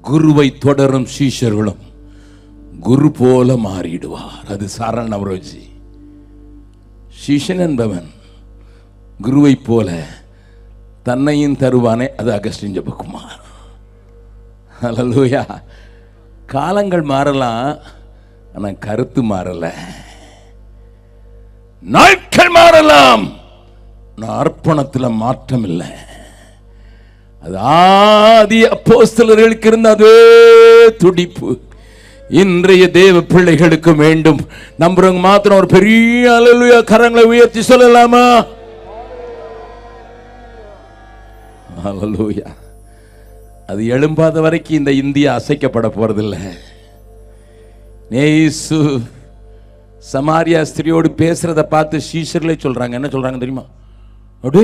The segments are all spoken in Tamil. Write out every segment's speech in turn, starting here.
குருவை தொடரும் சீஷர்களும் குரு போல மாறிடுவார். அது சாரண நவரோஜி. சீஷன் என்பவன் குருவை போல தன்னையும் தருவானே, அது அகஸ்டின் ஜெபக்குமார். ஹல்லேலூயா. காலங்கள் மாறலாம், ஆனா கருத்து மாறல. நாட்கள் மாறலாம், அர்ப்பணத்தில் மாற்றம் இல்லை. அது ஆதி அப்போஸ்தலர்களுக்கு இருந்த அதே துடிப்பு இன்றைய தேவ பிள்ளைகளுக்கு வேண்டும். நம்புறவங்க மாத்திரம் ஒரு பெரிய அல்லேலூயா கரங்களை உயர்த்தி சொல்லலாமா? அல்லேலூயா. அது எழும்பாத வரைக்கும் இந்த இந்தியா அசைக்கப்பட போறதில்லை. இயேசு சமாரியா ஸ்திரியோடு பேசுறத பார்த்து சீஷர்களே சொல்றாங்க. என்ன சொல்றாங்க தெரியுமா? அடே,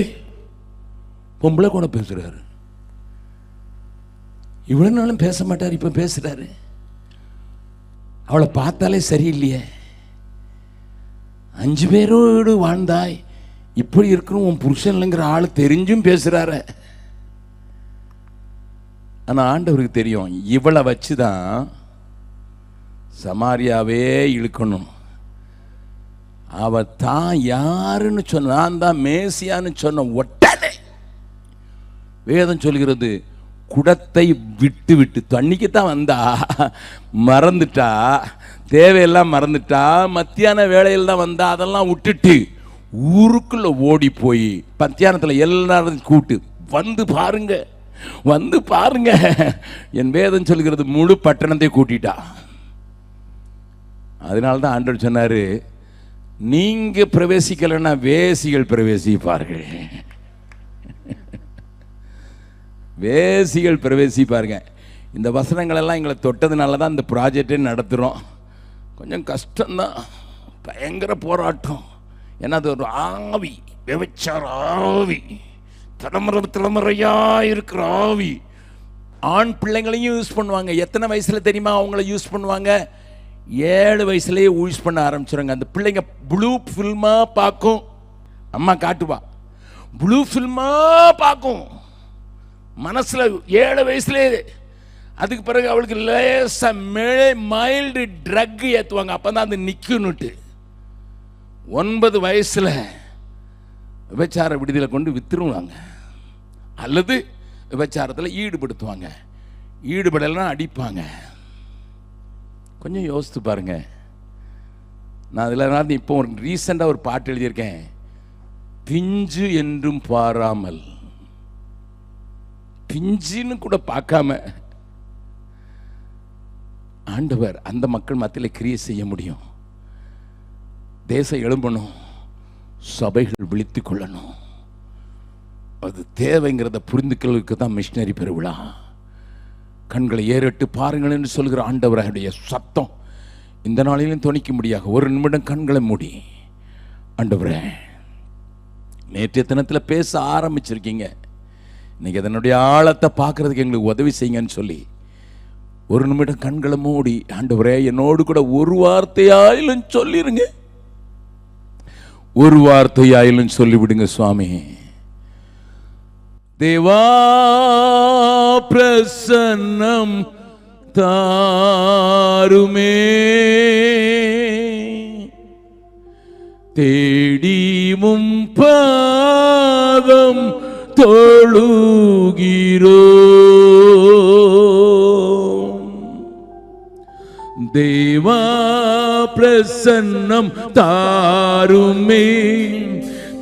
பொம்பளை கூட பேசுறாரு, இவ்வளவு நாளும் பேச மாட்டார், இப்ப பேசுறாரு. அவளை பார்த்தாலே சரியில்லையே, 5 பேரோடு வாழ்ந்தாய், இப்படி இருக்கணும் உன் புருஷன் இல்லைங்கிற ஆள் தெரிஞ்சும் பேசுறாரு. ஆனா ஆண்டவருக்கு தெரியும், இவளை வச்சுதான் சமாரியாவே இழுக்கணும். அவ தான் யாருன்னு சொன்ன, நான் தான் மேசியான்னு சொன்ன உடனே வேதம் சொல்கிறது, குடத்தை விட்டு விட்டு தண்ணிக்கு தான் வந்தா, மறந்துட்டா, தேவையெல்லாம் மறந்துட்டா, மத்தியான வேளையில் தான் வந்தா, அதெல்லாம் விட்டுட்டு ஊருக்குள்ள ஓடி போய் மத்தியானத்தில் எல்லாரும் கூட்டு வந்து பாருங்க, வந்து பாருங்க. என் வேதம் சொல்கிறது முழு பட்டணத்தை கூட்டிட்டா. அதனால்தான் ஆண்டவர் சொன்னாரு, நீங்க பிரவேசிக்கலைன்னா வேசிகள் பிரவேசிப்பார்கள். வேசிகள் பிரவேசிப்பாருங்க. இந்த வசனங்கள் எல்லாம் எங்களை தொட்டதுனால தான் இந்த ப்ராஜெக்டே நடத்துகிறோம். கொஞ்சம் கஷ்டம்தான், பயங்கர போராட்டம். ஏன்னா அது ஒரு ஆவி, விபச்சார ஆவி, தலைமுறையா இருக்கிற ஆவி. ஆண் பிள்ளைங்களையும் யூஸ் பண்ணுவாங்க. எத்தனை வயசுல தெரியுமா அவங்கள யூஸ் பண்ணுவாங்க? 7 வயசுலேயே யூஸ் பண்ண ஆரம்பிச்சிருங்க. அந்த பிள்ளைங்க ப்ளூ ஃபில்மா பார்க்கும். அம்மா காட்டுவா, ப்ளூ ஃபில்மா பார்க்கும் மனசுல 7 வயசுலேயே. அதுக்கு பிறகு அவளுக்கு லேசா மைல்டு ட்ரக் ஏற்றுவாங்க, அப்பதான் அது நிற்குன்னுட்டு. 9 வயசுல விபச்சார விடுதியில் கொண்டு வித்துருவாங்க, அல்லது விபச்சாரத்தில் ஈடுபடுத்துவாங்க. ஈடுபடலாம் அடிப்பாங்க. கொஞ்சம் யோசித்து பாருங்க. நான் அதில் இப்போ ஒரு ரீசெண்டாக ஒரு பாட்டு எழுதியிருக்கேன், பிஞ்சு என்றும் பாராமல். பிஞ்சுன்னு கூட பார்க்காம ஆண்டவர் அந்த மக்கள் மத்தியில் கிரியை செய்ய முடியும். தேசம் எழும்பணும், சபைகள் விழித்துக் கொள்ளணும். அது தேவைங்கிறத புரிந்துக்கிறதுக்கு தான் மிஷினரி பெருவிழா. கண்களை ஏறிட்டு பாருங்கள் என்று சொல்கிற ஆண்டவருடைய சத்தம் இந்த நாளிலும் துணிக்க முடியாது. ஒரு நிமிடம் கண்களை மூடி, ஆண்டவரே, நேற்றைய தினத்தில் பேச ஆரம்பிச்சிருக்கீங்க, இன்னைக்கு அதனுடைய ஆழத்தை பார்க்கறதுக்கு எங்களுக்கு உதவி செய்யுங்கன்னு சொல்லி ஒரு நிமிடம் கண்களை மூடி, ஆண்டவரே என்னோடு கூட ஒரு வார்த்தையாயிலும் சொல்லிருங்க, ஒரு வார்த்தையாயிலும் சொல்லிவிடுங்க சுவாமி. தேவா பிரசன்னம் தாருமே, தேடியும் பாதம் தொழுகிறோ. தேவா பிரசன்னம் தாருமே,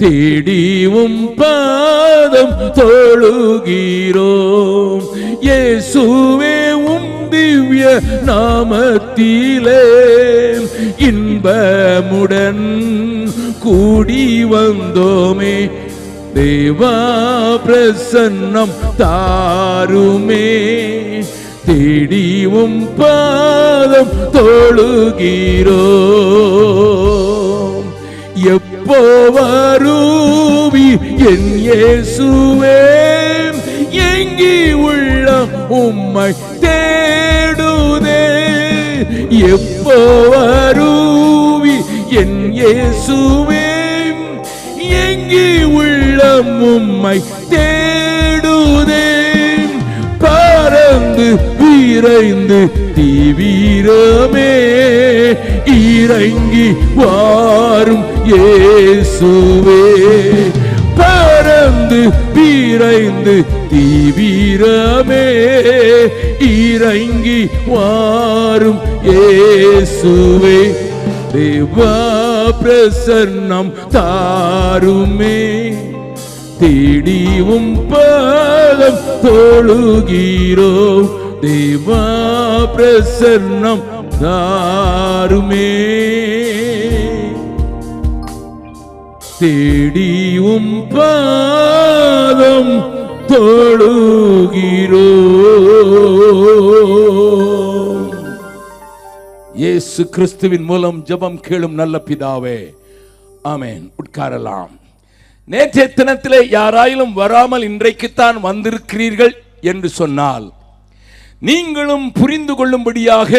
தேடியும் பாதம் தொழுகிறோம். இயேசுவே உம் திவ்ய நாமத்திலே இன்பமுடன் கூடி வந்தோமே. தேவா பிரசன்னம் தாருமே, தேடியும் பாதம் தொழுகிறோம். எப்போ வருவி என் இயேசுவே, எங்கி உள்ள உம்மை தேடுதே. எப்போ வருவி என் இயேசுவே, எங்கி உள்ள உம்மை தேடுதே. பறந்து விரைந்து தீவிரமே இறங்கி வாரும் இயேசுவே. பறந்து விரைந்து தீவிரமே இறங்கி வாரும் இயேசுவே. தேவா பிரசன்னம் தாருமே தேடிவும் பாதம் தொழுகிறோம். தேவா பிரசன்னம் தாருமே தேடிவும் பாதம் தொழுகிறோம். இயேசு கிறிஸ்துவின் மூலம் ஜெபம் கேளும் நல்ல பிதாவே, ஆமென். உட்காரலாம். நேற்றைய தினத்திலே யாராயிலும் வராமல் இன்றைக்குத்தான் வந்திருக்கிறீர்கள் என்று சொன்னால், நீங்களும் புரிந்து கொள்ளும்படியாக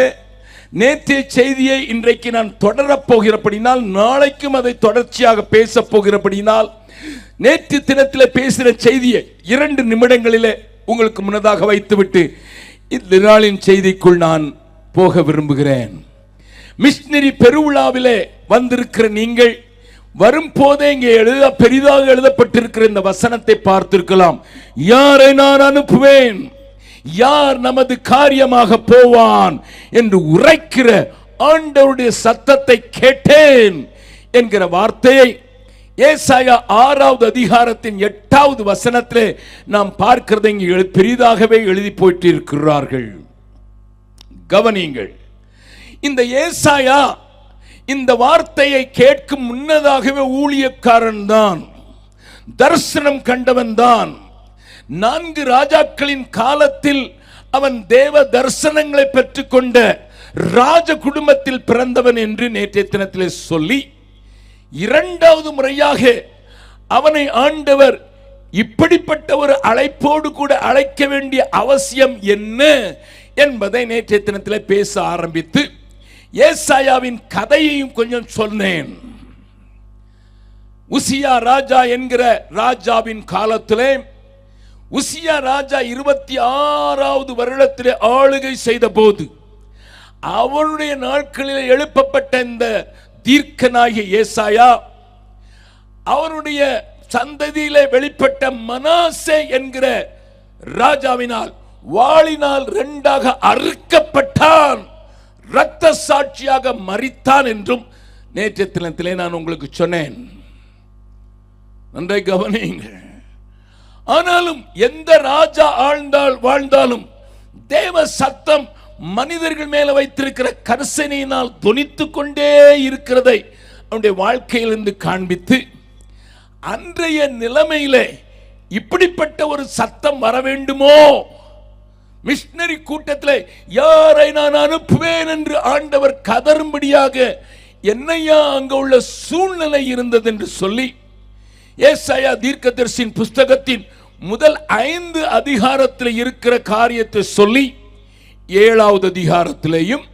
நேற்றைய செய்தியை இன்றைக்கு நான் தொடரப் போகிறபடினால், நாளைக்கும் அதை தொடர்ச்சியாக பேசப் போகிறபடினால், நேற்று தினத்தில் பேசின செய்தியை 2 நிமிடங்களிலே உங்களுக்கு முன்னதாக வைத்துவிட்டு இந்த நாளின் செய்திக்குள் நான் போக விரும்புகிறேன். மிஷனரி பெருவிழாவிலே வந்திருக்கிற நீங்கள் வரும் போதே இங்கே பெரிதாக எழுதப்பட்டிருக்கிற இந்த வசனத்தை பார்த்திருக்கலாம். யாரை நான் அனுப்புவேன், யார் நமது காரியமாக போவான் என்று உரைக்கிற ஆண்டவருடைய சத்தத்தை கேட்டேன் என்கிற வார்த்தையை ஏசாயா 6வது அதிகாரத்தின் 8வது வசனத்திலே நாம் பார்க்கிறதை இங்கே பெரிதாகவே எழுதி போயிட்டு இருக்கிறார்கள். கவனியுங்கள். இந்த ஏசாயா இந்த வார்த்தையை கேட்கும் முன்னதாகவே ஊழியக்காரன் தான், தரிசனம் கண்டவன் தான். 4 ராஜாக்களின் காலத்தில் அவன் தேவ தரிசனங்களை பெற்றுக்கொண்ட ராஜ குடும்பத்தில் பிறந்தவன் என்று நேற்றைய தினத்திலே சொல்லி, 2வது முறையாக அவனை ஆண்டவர் இப்படிப்பட்ட ஒரு அழைப்போடு கூட அழைக்க வேண்டிய அவசியம் என்ன என்பதை நேற்றைய தினத்திலே பேச ஆரம்பித்து ஏசாயாவின் கதையையும் கொஞ்சம் சொன்னேன். உசியா ராஜா என்கிற ராஜாவின் காலத்திலே, உசியா ராஜா 26வது வருடத்திலே ஆளுகை செய்த போது அவனுடைய நாட்களில் எழுப்பப்பட்ட இந்த தீர்க்கனாகிய ஏசாயா, அவருடைய சந்ததியிலே வெளிப்பட்ட மனாசே என்கிற ராஜாவினால் வாளினால் 2ஆக அறுக்கப்பட்டான், இரத்த சாட்சியாக மரித்தான் என்றும் நேற்றைய தினத்திலே நான் உங்களுக்கு சொன்னேன். நன்றை கவனியுங்கள். ஆனாலும் எந்த ராஜா வாழ்ந்தாலும் தேவ சத்தம் மனிதர்கள் மேல வைத்திருக்கிற கரிசனையினால் தொனித்துக் கொண்டே இருக்கிறதை அவனுடைய வாழ்க்கையிலிருந்து காண்பித்து, அன்றைய நிலைமையிலே இப்படிப்பட்ட ஒரு சத்தம் வர வேண்டுமோ, மிஷனரி கூட்டத்தில் யாரை நான் அனுப்புவேன் என்று ஆண்டவர் கதறும்படியாக என்னையா அங்க உள்ள சூழ்நிலை இருந்தது என்று சொல்லி ஏசாயா தீர்க்கதரிசியின் புஸ்தகத்தின் முதல் 5 அதிகாரத்தில் இருக்கிற காரியத்தை சொல்லி 7வது அதிகாரத்திலேயும்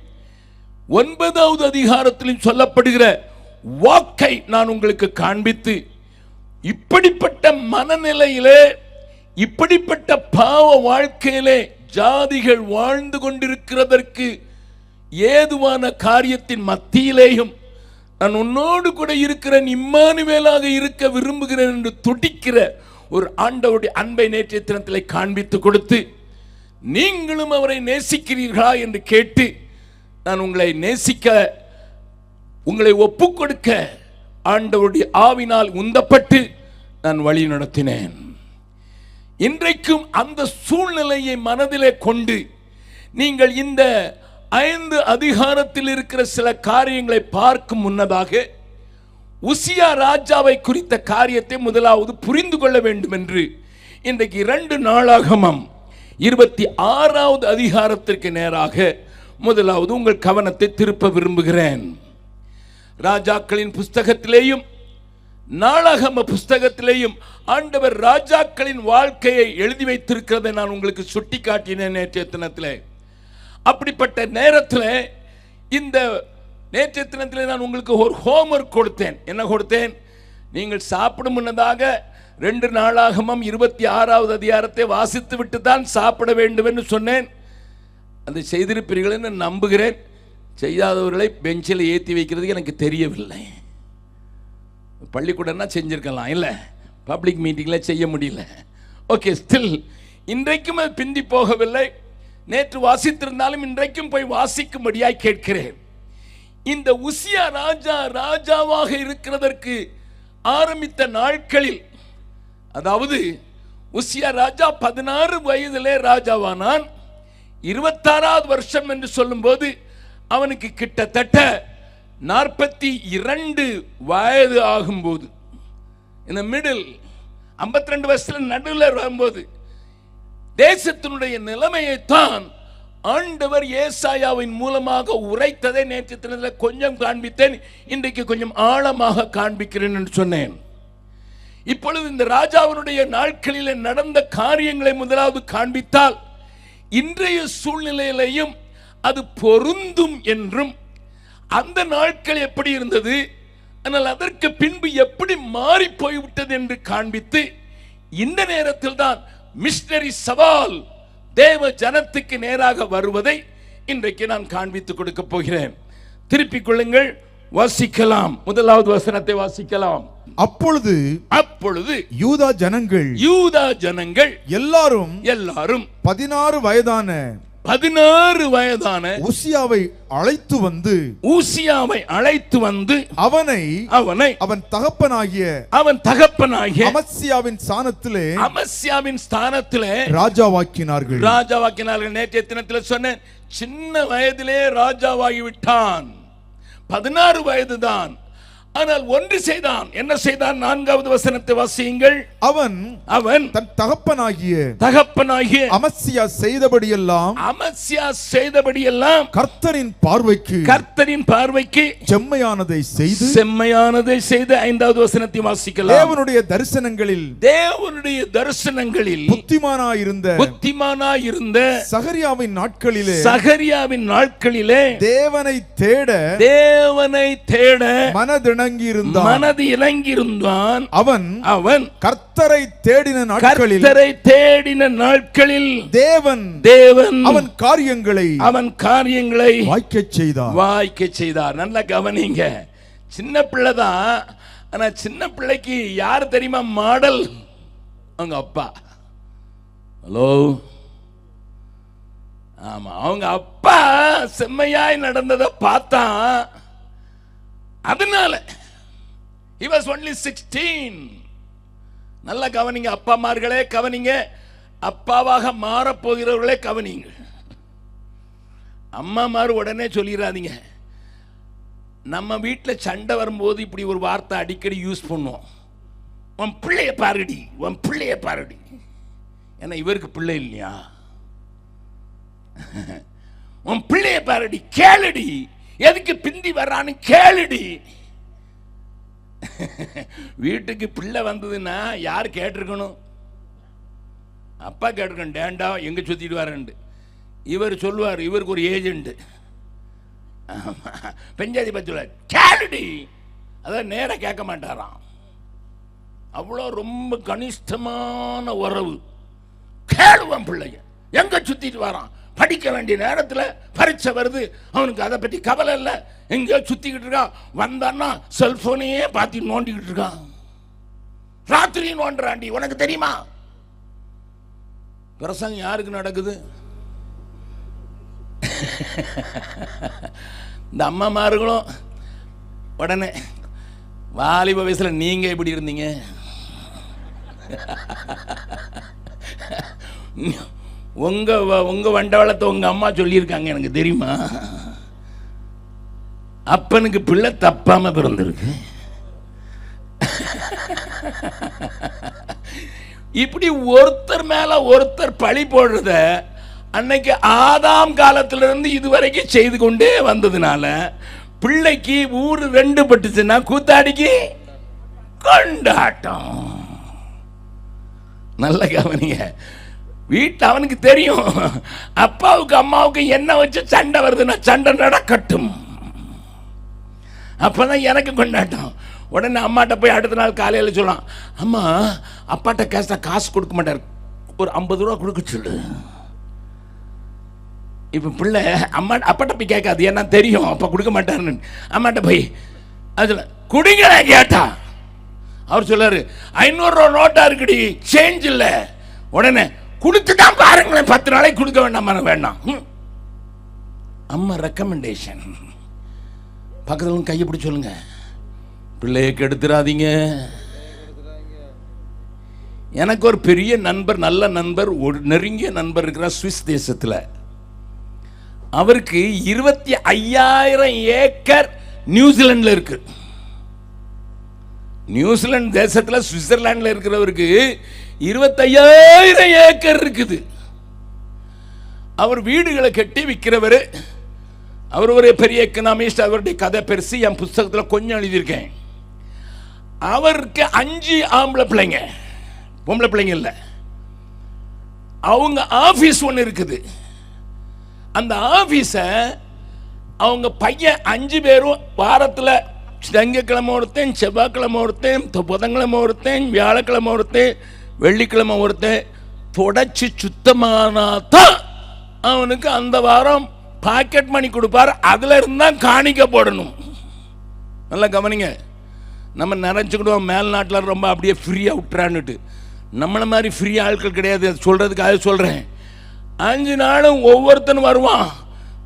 9வது அதிகாரத்திலும் சொல்லப்படுகிற வாக்கை நான் உங்களுக்கு காண்பித்து, இப்படிப்பட்ட மனநிலையிலே, இப்படிப்பட்ட பாவ வாழ்க்கையிலே ஜாதிகள் வாழ்ந்து கொண்டிருக்கிறதற்கு ஏதுவான காரியத்தின் மத்தியிலேயும் நான் உன்னோடு கூட இருக்கிறேன், இம்மானுவேலாக இருக்க விரும்புகிறேன் என்று துடிக்கிற ஒரு ஆண்டவருடைய அன்பை நேற்றைய தினத்திலே காண்பித்து கொடுத்து, நீங்களும் அவரை நேசிக்கிறீர்களா என்று கேட்டு, நான் உங்களை நேசிக்க, உங்களை ஒப்புக் கொடுக்க ஆண்டவருடைய ஆவினால் உந்தப்பட்டு நான் வழி நடத்தினேன். இன்றைக்கும் அந்த சூழ்நிலையை மனதிலே கொண்டு நீங்கள் இந்த 5 அதிகாரத்தில் இருக்கிற சில காரியங்களை பார்க்கும் முன்னதாக உசியா ராஜாவை குறித்த காரியத்தை முதலாவது புரிந்து கொள்ள வேண்டும் என்று இன்றைக்கு 2 நாளாகமம் 26வது அதிகாரத்திற்கு நேராக முதலாவது உங்கள் கவனத்தை திருப்ப விரும்புகிறேன். ராஜாக்களின் புஸ்தகத்திலேயும் நாளாகம புஸ்தகத்திலேயும் ஆண்டவர் ராஜாக்களின் வாழ்க்கையை எழுதி வைத்திருக்கிறதை நான் உங்களுக்கு சுட்டி காட்டினேன் நேற்றைய தினத்திலே. அப்படிப்பட்ட நேரத்தில் இந்த நேற்றைய தினத்திலே நான் உங்களுக்கு ஒரு ஹோம்வொர்க் கொடுத்தேன். என்ன கொடுத்தேன்? நீங்கள் சாப்பிடும் முன்னதாக 2 நாளாகமம் 26வது அதிகாரத்தை வாசித்து விட்டு தான் சாப்பிட வேண்டும் என்று சொன்னேன். அதை செய்திருப்பீர்கள் என்று நம்புகிறேன். செய்யாதவர்களை பெஞ்சில் ஏற்றி வைக்கிறது எனக்கு தெரியவில்லை. பள்ளிக்கூடம்னா செஞ்சிருக்கலாம், இல்லை பப்ளிக் மீட்டிங்கில் செய்ய முடியல. ஓகே, ஸ்டில் இன்றைக்கும் அது பிந்தி போகவில்லை. நேற்று வாசித்திருந்தாலும் இன்றைக்கும் போய் வாசிக்கும்படியாய் கேட்கிறேன். இந்த உசியா ராஜாவாக இருக்கிறதற்கு ஆரம்பித்த நாட்களில், அதாவது உசியா ராஜா 16 வயதிலே ராஜாவானான். 26வது வருஷம் என்று சொல்லும்போது அவனுக்கு கிட்டத்தட்ட 42 வயது ஆகும்போது, இந்த மிடில் 52 வருஷத்துல நடுவில் வரும்போது தேசத்தினுடைய நிலைமையைத்தான் ஆண்டவர் ஏசாயாவின் மூலமாக உரைத்ததை நேற்று தினத்தில் கொஞ்சம் காண்பித்தேன். இன்றைக்கு கொஞ்சம் ஆழமாக காண்பிக்கிறேன் என்று சொன்னேன். இப்பொழுது இந்த ராஜாவினுடைய நாட்களில் நடந்த காரியங்களை முதலாவது காண்பித்தால் இன்றைய சூழ்நிலையிலையும் அது பொருந்தும் என்றும், அந்த நாட்கள் எப்படி இருந்தது, ஆனால் அதற்கு பின்பு எப்படி மாறி போய்விட்டது என்று காண்பித்து, இந்த நேரத்தில் தான் மிஷனரி சவால் தேவ ஜனத்துக்கு நேராக வருவதை இன்றைக்கு நான் காண்பித்துக் கொடுக்க போகிறேன். திருப்பிக் கொள்ளுங்கள், வாசிக்கலாம். முதலாவது வசனத்தை வாசிக்கலாம். அப்பொழுது யூதா ஜனங்கள் எல்லாரும் 16 வயதான உசியாவை அழைத்து வந்து அவனை அவன் தகப்பனாகிய அமத்சியாவின் ஸ்தானத்திலே ராஜாவாக்கினார்கள். நேற்றைய தினத்தில் சொன்னேன், சின்ன வயதிலே ராஜாவாகி விட்டான். 16 வயதுதான். ஆனால் ஒன்று செய்தான். என்ன செய்தான்? 4வது வசனத்தை வாசியுங்கள். அவன் தன் தகப்பனாகிய அமத்சியா செய்தபடியெல்லாம் கர்த்தரின் பார்வைக்கு செம்மையானதை செய்து 5வது வசனத்தை வாசிக்கலாம். தேவனுடைய தரிசனங்களில் புத்திமானாயிருந்த சகரியாவின் நாட்களிலே தேவனை தேட மனது இணங்கியிருந்தான். அவன் கர்த்தரை தேடின நாட்களில் தேவன் அவன் காரியங்களை வாய்க்கச் செய்தார். நல்லா கவனிங்க. சின்ன பிள்ளைதான், ஆனா சின்ன பிள்ளைக்கு யார் தெரியுமா மாடல்? அவங்க அப்பா. ஹலோ, ஆமா, அவங்க அப்பா செம்மையாய் நடந்ததை பார்த்தா, அதனால he was only 16. நல்ல கவனிங்க அப்பாமார்களே, கவனிங்க. அப்பாவாக மாறப் போகிறவர்களே கவனிங்க. அம்மாமார் உடனே சொல்லிடாதீங்க. நம்ம வீட்டில் சண்டை வரும்போது இப்படி ஒரு வார்த்தை அடிக்கடி யூஸ் பண்ணுவோம். உன் பிள்ளைய பாருடி. ஏன்னா இவருக்கு பிள்ளை இல்லையா? உன் பிள்ளைய பாருடி, கேளுடி, எதுக்கு பிந்தி வர்றான்னு கேளுடி. வீட்டுக்கு பிள்ளை வந்ததுன்னா யார் கேட்டிருக்கணும்? அப்பா கேட்டிருக்கணும், டேண்டா எங்க சுத்திட்டு வரேன்ட்டு. இவர் சொல்லுவார், இவருக்கு ஒரு ஏஜென்ட் பெஞ்சாதி பத்தி சொல்லுவார், கேளுடி. அதான் நேராக கேட்க மாட்டாராம். அவ்வளோ ரொம்ப கனிஷ்டமான உறவு. கேளுவான் பிள்ளைய, எங்க சுத்திட்டு வரான். படிக்க வேண்டிய நேரத்தில் பரீட்சை வருது, அவனுக்கு அதை பற்றி கவலை இல்லை. எங்கேயோ சுத்திக்கிட்டு இருக்கான். வந்தான்னா செல்போனையே பார்த்து நோண்டிக்கிட்டு இருக்கான். ராத்திரி நோண்டுறாண்டி, உனக்கு தெரியுமா? பிரசங்கம் யாருக்கு நடக்குது? இந்த அம்மாமார்களும் உடனே வாலிப வயசுல நீங்க எப்படி இருந்தீங்க? உங்க வண்டவளத்தை உங்க அம்மா சொல்லியிருக்காங்க, எனக்கு தெரியுமா? அப்பனுக்கு பிள்ளை தப்பாம பிறந்திருக்கு. இப்படி ஒருத்தர் மேல ஒருத்தர் பழி போடுறத அன்னைக்கு ஆதாம் காலத்திலிருந்து இதுவரைக்கும் செய்து கொண்டே வந்ததுனால பிள்ளைக்கு ஊரு 2 பட்டுச்சுன்னா கூத்தாடிக்கு கொண்டாட்டம். நல்ல கவனிங்க. வீட்டில் அவனுக்கு தெரியும், அப்பாவுக்கு அம்மாவுக்கு என்ன வச்சு சண்டை வருதுன்னா சண்டை நடக்கட்டும், அப்பதான் எனக்கு கொண்டாட்டம். உடனே அம்மாட்ட போய் அடுத்த நாள் காலையில் சொல்லலாம், அம்மா அப்பாட்ட காசு கொடுக்க மாட்டார், ஒரு 50 ரூபா கொடுக்க சொல்லு. இப்போ பிள்ளை அப்பாட்ட போய் கேட்காது, ஏன்னா தெரியும் அப்பா கொடுக்க மாட்டாருன்னு. அம்மாட்ட போய் அதில் குடிங்க கேட்டா அவர் சொல்லாரு 500 ரூபா நோட்டா இருக்குடி, சேஞ்ச் இல்லை. உடனே கொடுத்துட்டான் பாருங்களேன், 10 நாளைக்கு கொடுக்க வேண்டாம் வேண்டாம். அம்மா ரெக்கமெண்டேஷன். பக்கத்தில் கையை பிடிச்சி சொல்லுங்க, பிள்ளையை கெடுத்துறாதீங்க. எனக்கு ஒரு பெரிய நண்பர், நல்ல நண்பர், ஒரு நெருங்கிய நண்பர் இருக்கிறார் சுவிஸ் தேசத்தில். அவருக்கு 25,000 ஏக்கர் நியூசிலாண்டில் இருக்கு. நியூசிலாந்து தேசத்தில் சுவிட்சர்லாண்டில் இருக்கிறவருக்கு 25,000 ஏக்கர் இருக்குது. அவர் வீடுகளை கட்டி விற்கிறவர். அவர் ஒரு பெரிய எக்கனாமிஸ்ட். அவருடைய கதை பெருசு, என் புத்தகத்தில் கொஞ்சம் எழுதியிருக்கேன். அவருக்கு 5 ஆம்பளை பிள்ளைங்க, பொம்பளை பிள்ளைங்க இல்லை. அவங்க ஆபீஸ் ஒன்று இருக்குது. அந்த ஆபீஸை அவங்க பையன் 5 பேரும் வாரத்தில் திங்கக்கிழமை ஒருத்தன், செவ்வாய்க்கிழமை ஒருத்தன், புதன்கிழமை ஒருத்தன், வியாழக்கிழமை ஒருத்தன், வெள்ளிக்கிழமை ஒருத்தன் தொடச்சி சுத்தமானாதான் அவனுக்கு அந்த வாரம் பாக்கெட் மணி கொடுப்பார். அதுல இருந்தா காணிக்க போடணும். நல்லா கவனிங்க. நம்ம நினைச்சுக்கிடுவோம் மேல்நாட்டில் ரொம்ப அப்படியே ஃப்ரீயாக விட்டுறான்னுட்டு. நம்மளை மாதிரி ஃப்ரீ ஆட்கள் கிடையாது. சொல்றதுக்காக சொல்றேன். 5 நாளும் ஒவ்வொருத்தனும் வருவான்,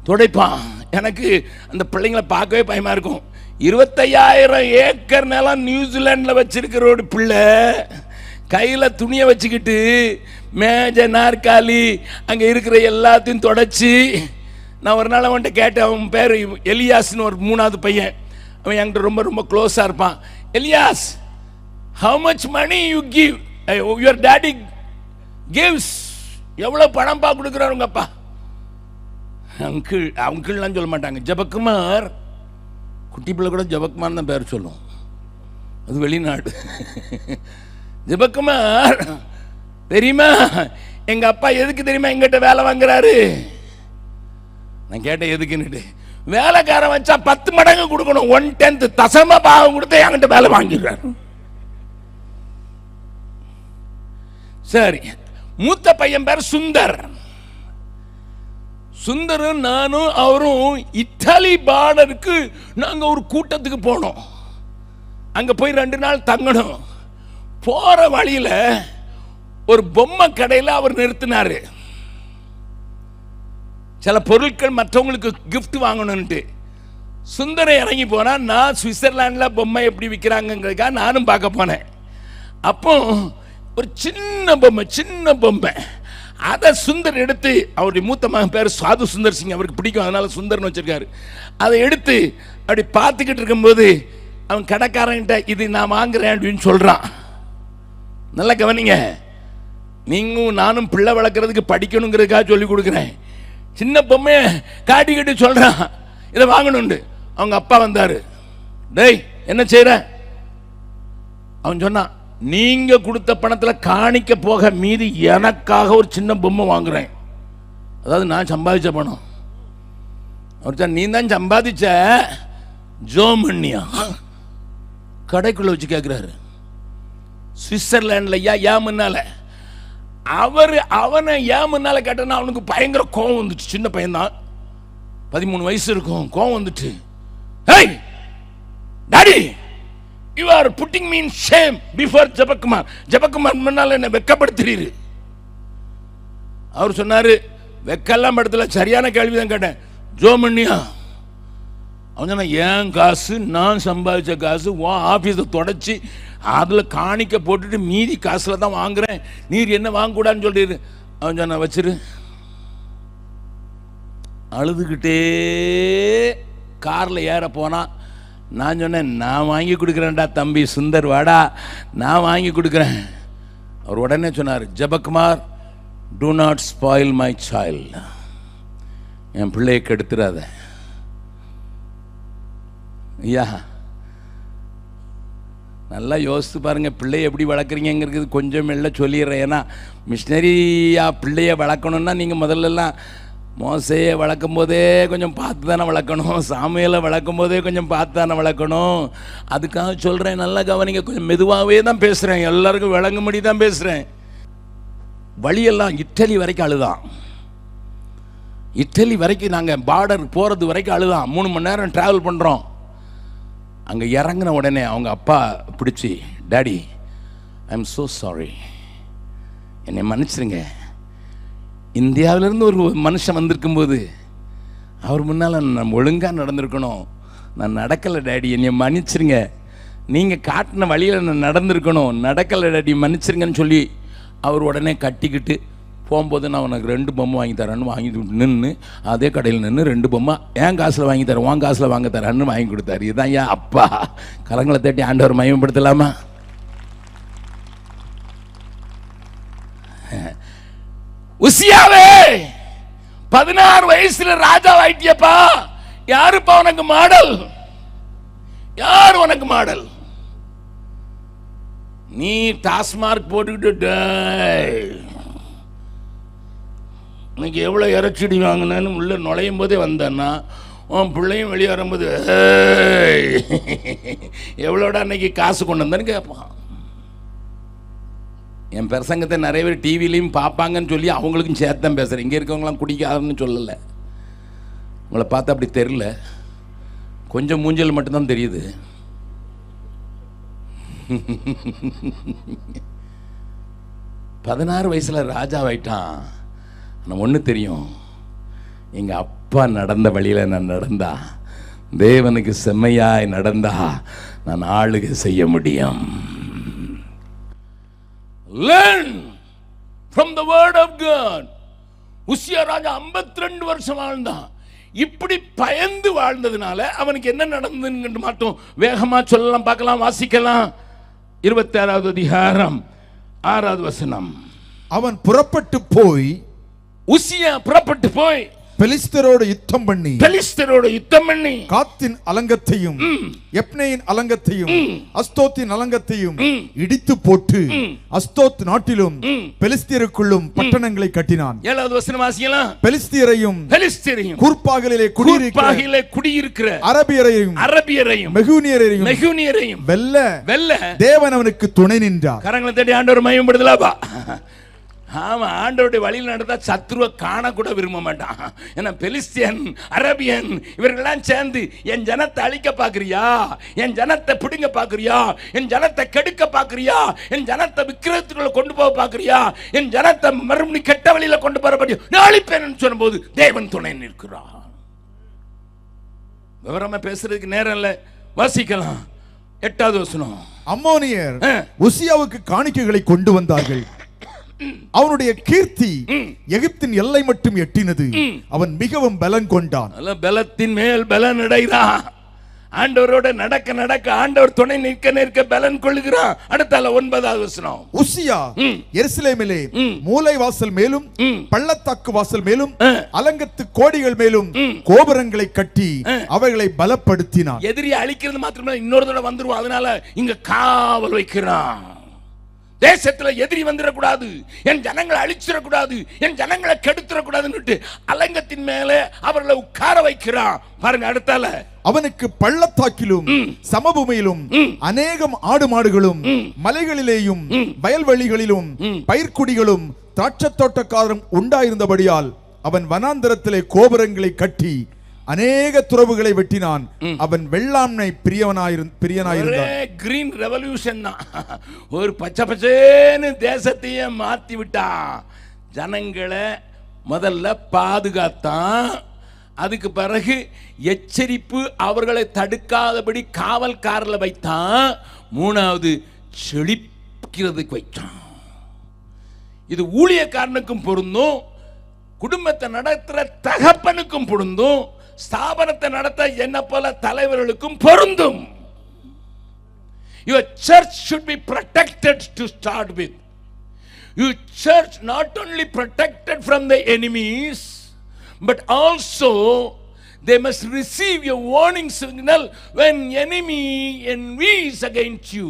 துடைப்பான். எனக்கு அந்த பிள்ளைங்களை பார்க்கவே பயமா இருக்கும். 25,000 ஏக்கர் நிலம் நியூசிலாண்டில் வச்சிருக்கிற ஒரு பிள்ளை கையில் துணியை வச்சுக்கிட்டு மேஜை நாற்காலி அங்கே இருக்கிற எல்லாத்தையும் தொடச்சி. நான் ஒரு நாள் அவன்கிட்ட கேட்டேன். அவன் பேர் எலியாஸ்னு, ஒரு 3வது பையன். அவன் என்கிட்ட ரொம்ப ரொம்ப க்ளோஸாக இருப்பான். Elias, how much money you give, your daddy gives, எவ்வளோ பணம்ப்பா கொடுக்குறாரு உங்க அப்பா? அங்கிள், அங்கிள்லாம் சொல்ல மாட்டாங்க. ஜபக்குமார், குட்டி பிள்ளை கூட ஜபக்குமார் தான் பேர் சொல்லும், அது வெளிநாடு. ஜபக்குமார் தெரியுமா, எங்க அப்பா எதுக்கு தெரியுமா எங்கிட்ட வேலை வாங்குறாரு? நான் கேட்டேன் எதுக்குன்னுட்டு. வேலைக்காரன் வச்சா 10 மடங்கு கொடுக்கணும், 1/10 தசம பாகம் கொடுத்து என்கிட்ட வேலை வாங்கிடுறாரு. சரி, மூத்த பையன் பேர் சுந்தர். சுந்தரும் நானும் அவரும் இத்தாலி பார்டருக்கு நாங்க ஒரு கூட்டத்துக்கு போனோம். அங்க போய் 2 நாள் தங்கணும். போற வழியில ஒரு பொம்மை கடையில் அவர் நிறுத்தினாரு. சில பொருட்கள் மற்றவங்களுக்கு கிஃப்ட் வாங்கணும்ட்டு. சுந்தரம் இறங்கி போனா, நான் சுவிட்சர்லாண்டில் பொம்மை எப்படி விற்கிறாங்கிறதுக்காக நானும் பார்க்க போனேன். அப்போ ஒரு சின்ன பொம்மை அதை சுந்தர் எடுத்து, அவருடைய மூத்த மகன் பேர் சாது சுந்தர் சிங், அவருக்கு பிடிக்கும், அதனால சுந்தர்னு வச்சிருக்காரு. அதை எடுத்து அப்படி பார்த்துக்கிட்டு இருக்கும்போது அவன் கடைக்காரன்கிட்ட இது நான் வாங்குறேன் அப்படின்னு சொல்றான். நல்லா கவனிங்க. நீங்களும் நானும் பிள்ளை வளர்க்கறதுக்கு படிக்கணுங்கிறதுக்காக சொல்லி கொடுக்குறேன். சின்ன பொம்மையை காட்டிக்கிட்டு சொல்றான் இதை வாங்கணுண்டு. அவங்க அப்பா வந்தாரு. டேய் என்ன செய்யற? அவன் சொன்னான், நீங்க கொடுத்த பணத்தில் காணிக்க போக மீதி எனக்காக ஒரு சின்ன பொம்மை வாங்குறேன். அதாவது நான் சம்பாதிச்ச பணம். அவர் சொன்ன, நீ தான் சம்பாதிச்ச ஜோமண்ணியா? கடைக்குள்ள வச்சு கேட்கிறாரு. சுவிட்சர்லாண்டில் ஏன் முன்னால அவனை ஏன் முன்னால கேட்டனா அவனுக்கு பயங்கர கோவம் வந்துச்சு. சின்ன பையன் தான், 13 வயசு இருக்கும். கோவம் வந்துட்டு, hey daddy, you are putting me in shame before Jebakumar. Jebakumar முன்னால என்ன வெக்கப்படுத்துறீரு. அவர் சொன்னாரு, வெக்கெல்லாம் படத்துல சரியான கேள்விதான் கேட்டேன். ஜோமண்ணியா? அவன் சொன்ன, ஏன் காசு, நான் சம்பாதிச்ச காசு, உன் ஆஃபீஸை தொடச்சி அதில் காணிக்க போட்டுட்டு மீதி காசில் தான் வாங்குறேன், நீர் என்ன வாங்கக்கூடாதுன்னு சொல்லிடு. அவன் சொன்ன, வச்சிரு. அழுதுகிட்டே காரில் ஏற போனான். நான் சொன்னேன், நான் வாங்கி கொடுக்குறேன்டா தம்பி சுந்தர், வாடா நான் வாங்கி கொடுக்குறேன். அவர் உடனே சொன்னார், Jebakumar, do not spoil my child, என் பிள்ளையை கெடுத்துறாத. ஐயா நல்லா யோசித்து பாருங்க, பிள்ளைய எப்படி வளர்க்குறீங்கிறது கொஞ்சம் மெல்ல சொல்லிடுறேன். ஏன்னா மிஷினரியா பிள்ளைய வளர்க்கணுன்னா நீங்கள் முதல்லலாம் மோசையை வளர்க்கும் போதே கொஞ்சம் பார்த்து தானே வளர்க்கணும், சாமியலை வளர்க்கும் போதே கொஞ்சம் பார்த்து தானே வளர்க்கணும். அதுக்காக சொல்கிறேன், நல்லா கவனிங்க. கொஞ்சம் மெதுவாகவே தான் பேசுகிறேன், எல்லாருக்கும் விளங்கும்படி தான் பேசுகிறேன். வழியெல்லாம் இட்டலி வரைக்கும் அழுதான். இட்டலி வரைக்கும் நாங்கள் பார்டர் போகிறது வரைக்கும் அழுதான். 3 மணி நேரம் ட்ராவல் பண்ணுறோம். அங்கே இறங்கின உடனே அவங்க அப்பா பிடிச்சி, daddy I am so sorry, என்னை மன்னிச்சிருங்க. இந்தியாவிலேருந்து ஒரு மனுஷன் வந்திருக்கும்போது அவர் முன்னால் நான் ஒழுங்காக நடந்திருக்கணும். நான் நடக்கலை டாடி, என்னை மன்னிச்சிருங்க. நீங்கள் காட்டின வழியில் நான் நடந்திருக்கணும், நடக்கலை டாடி, மன்னிச்சிருங்கன்னு சொல்லி அவர் உடனே கட்டிக்கிட்டு போகும்போது நான் உனக்கு 2 பொம்மை வாங்கி தரேன்னு வாங்கிட்டு நின்று அதே கடையில் நின்று 2 பொம்மை என் காசில் வாங்கி தரேன், உன் காசில் வாங்க தரேன்னு வாங்கி கொடுத்தாரு. இதுதான் ஏன் அப்பா. கரங்களை தட்டி ஆண்டவர் மகிமைப்படுத்தலாமா? உசியாவே 16 வயசுல ராஜா ஆயிட்டியப்பா. யாருப்பா உனக்கு மாடல்? யார் உனக்கு மாடல்? நீ டாஸ்மார்க் போட்டுக்கிட்டு இன்னைக்கு எவ்வளோ இறைச்சிடி வாங்கினேன்னு உள்ள நுழையும் போதே வந்தேன்னா உன் பிள்ளையும் வெளியே வரும்போது எவ்வளோடா அன்னைக்கு காசு கொண்டு வந்தேன்னு கேட்பான். என் பிரசங்கத்தை நிறைய பேர் டிவிலையும் பார்ப்பாங்கன்னு சொல்லி அவங்களுக்கும் சேர்த்தான் பேசுகிறேன். இங்கே இருக்கவங்களாம் குடிக்காதுன்னு சொல்லலை. உங்களை பார்த்தா அப்படி தெரியல, கொஞ்சம் மூஞ்சல் மட்டும்தான் தெரியுது. பதினாறு வயசுல ராஜாவாயிட்டான். நான் ஒன்று தெரியும், எங்கள் அப்பா நடந்த வழியில் நான் நடந்தா, தேவனுக்கு செம்மையாய் நடந்தா நான் ஆளுகை செய்ய முடியும். Learn from the word of God. உசியா ராஜா 52 வருஷம் வாழ்ந்தான். இப்படி பயந்து வாழ்ந்ததுனால அவனுக்கு என்ன நடந்ததுன்னு மட்டும் வேகமா சொல்லலாம், பார்க்கலாம், வாசிக்கலாம். 26வது அதிகாரம் 6வது வசனம். அவன் புறப்பட்டு போய், உசியா புறப்பட்டு போய் பெலிஸ்தரோடு யுத்தம் பண்ணி காத்தின் அலங்கத்தையும் எப்னேயின் அலங்கத்தையும் அஸ்தோத்தின் அலங்கத்தையும் இடித்து போட்டு அஸ்தோத் நாட்டிலும் பெலிஸ்தியருக்குள்ளும் பட்டணங்களை கட்டினான். 7வது வசனம் வாசிக்கலாம். பெலிஸ்தியரையும் கூர்ப்பாகிலே குடியிருக்கிற அரபியரையும் மெகுனியரையும் வெல்ல தேவன் அவனுக்கு துணை நின்றார். கரங்களை தட்டி ஆண்டவர் மகிமைப்படுத்தலாமா? ஆமா, ஆண்டவருடைய வழியில் நடந்தா சத்ருவை காண கூட விரும்ப மாட்டான். ஏன்னா பெலிஸ்தியன், அரபியன் இவர்களெல்லாம் சேர்ந்து என் ஜனத்தை அழிக்க பாக்குறியா, என் ஜனத்தை பிடுங்க பாக்குறியா, என் ஜனத்தை கெடுக்க பாக்குறியா, என் ஜனத்தை விக்கிரகத்துக்குள்ள கொண்டு போக பாக்குறியா, என் ஜனத்தை மறுபடியும் கெட்ட வழியில கொண்டு போறபடி அழிப்பேன் சொல்லும் போது தேவன் துணை நிற்கிறார். விவரமா பேசுறதுக்கு நேரம் இல்லை, வாசிக்கலாம். 8வது வசனம். அம்மோனியர் உசியாவுக்கு காணிக்கைகளை கொண்டு வந்தார்கள். அவனுடைய கீர்த்தி எகிப்தின் எல்லை மட்டும் எட்டினது. அவன் மிகவும் பலன் கொண்டான். பலத்தின் மேல் பலன் அடைகிறான். ஆண்டவரோட நடக்க ஆண்டவர் துணை நிற்க பலன் கொள்ளுகிறான். அடுத்தால 9வது வசனம். உசியா எருசலேமிலே மூலை வாசல் மேலும் பள்ளத்தாக்கு வாசல் மேலும் அலங்கத்து கோடிகள் மேலும் கோபுரங்களை கட்டி அவைகளை பலப்படுத்தினான். எதிரியை அழிக்கிறது மாத்திரமே, இன்னொரு தடவை வந்துருவான். அதனால இங்க காவல் வைக்கிறான். தேசத்துல எதிரி வந்துடக்கூடாது, என் ஜனங்களை அழிச்சிடக்கூடாது, என் ஜனங்களை கெடுத்துடக்கூடாதுன்னு அலங்கத்தின் மேலே அவர்களை உட்கார வைக்கிறான். பாருங்க அடுத்தால. அவனுக்கு பள்ளத்தாக்கிலும் சமபூமியிலும் அநேகம் ஆடு மாடுகளும் மலைகளிலேயும் வயல்வெளிகளிலும் பயிர்க்குடிகளும் திராட்சை தோட்டக்காரரும் உண்டாயிருந்தபடியால் அவன் வனாந்தரத்திலே கோபுரங்களை கட்டி அநேக துறவுகளை வெட்டினான். அவன் வெள்ளாண்மை பிரியனாயிருந்தான். கிரீன் ரெவல்யூஷன் தான். ஒரு பச்சை பச்சேன்னு தேசத்தையே மாத்தி விட்டான். ஜனங்களை முதல்ல பாதுகாத்தான், அதுக்கு பிறகு எச்சரிப்பு அவர்களை தடுக்காதபடி காவல்காரில் வைத்தான், 3வது செழிக்கிறதுக்கு வைத்தான். இது ஊழியக்காரனுக்கும் பொருந்தும், குடும்பத்தை நடத்துற தகப்பனுக்கும் பொருந்தும், ஸ்தாபனத்தை நடத்த என்ன போல தலைவர்களுக்கும் பொருந்தும். Your church should be protected to start with. Your church not only protected from the enemies, but also they must receive your warning signal when enemy envies against you.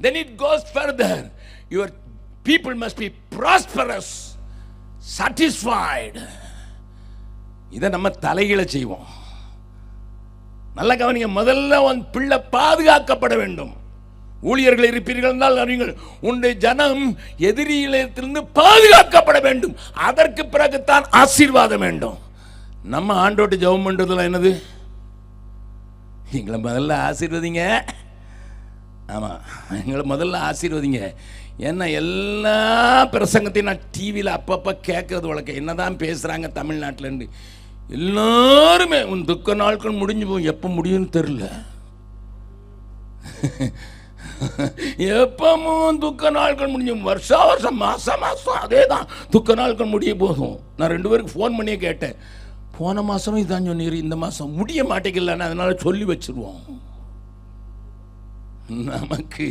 Then it goes further. Your people must be prosperous, satisfied. இதை நம்ம தலைகீழ செய்வோம். நல்ல கவனிங்க, முதல்ல உன் பிள்ளை பாதுகாக்கப்பட வேண்டும். ஊழியர்கள் இருப்பீர்கள் என்றால் அறியுங்கள், உன்னுடைய ஜனம் எதிரியிலிருந்து பாதுகாக்கப்பட வேண்டும். அதற்கு பிறகுதான் ஆசீர்வாதம் வேண்டும். நம்ம ஆண்டோட்டு ஜெபம் பண்றதுல என்னது? எங்களை முதல்ல ஆசீர்வதிங்க. ஆமா, எங்களை முதல்ல ஆசீர்வதிங்க. ஏன்னா எல்லா பிரசங்கத்தையும் நான் டிவியில் அப்பப்போ கேட்கறது வழக்கம். என்னதான் பேசுறாங்க தமிழ்நாட்டிலேருந்து, எல்லாருமே உன் துக்க நாட்கள் முடிஞ்சு போகும். எப்போ முடியும்னு தெரியல. எப்பவும் துக்க நாட்கள் முடிஞ்சு, வருஷம் மாசம் அதே தான் துக்க நாட்கள் முடிய போதும். நான் 2 பேருக்கு ஃபோன் பண்ணியே கேட்டேன். போன மாதமும் இதான் சொன்னீர், இந்த மாதம் முடிய மாட்டேங்கலன்னு, அதனால சொல்லி வச்சிருவோம். நமக்கு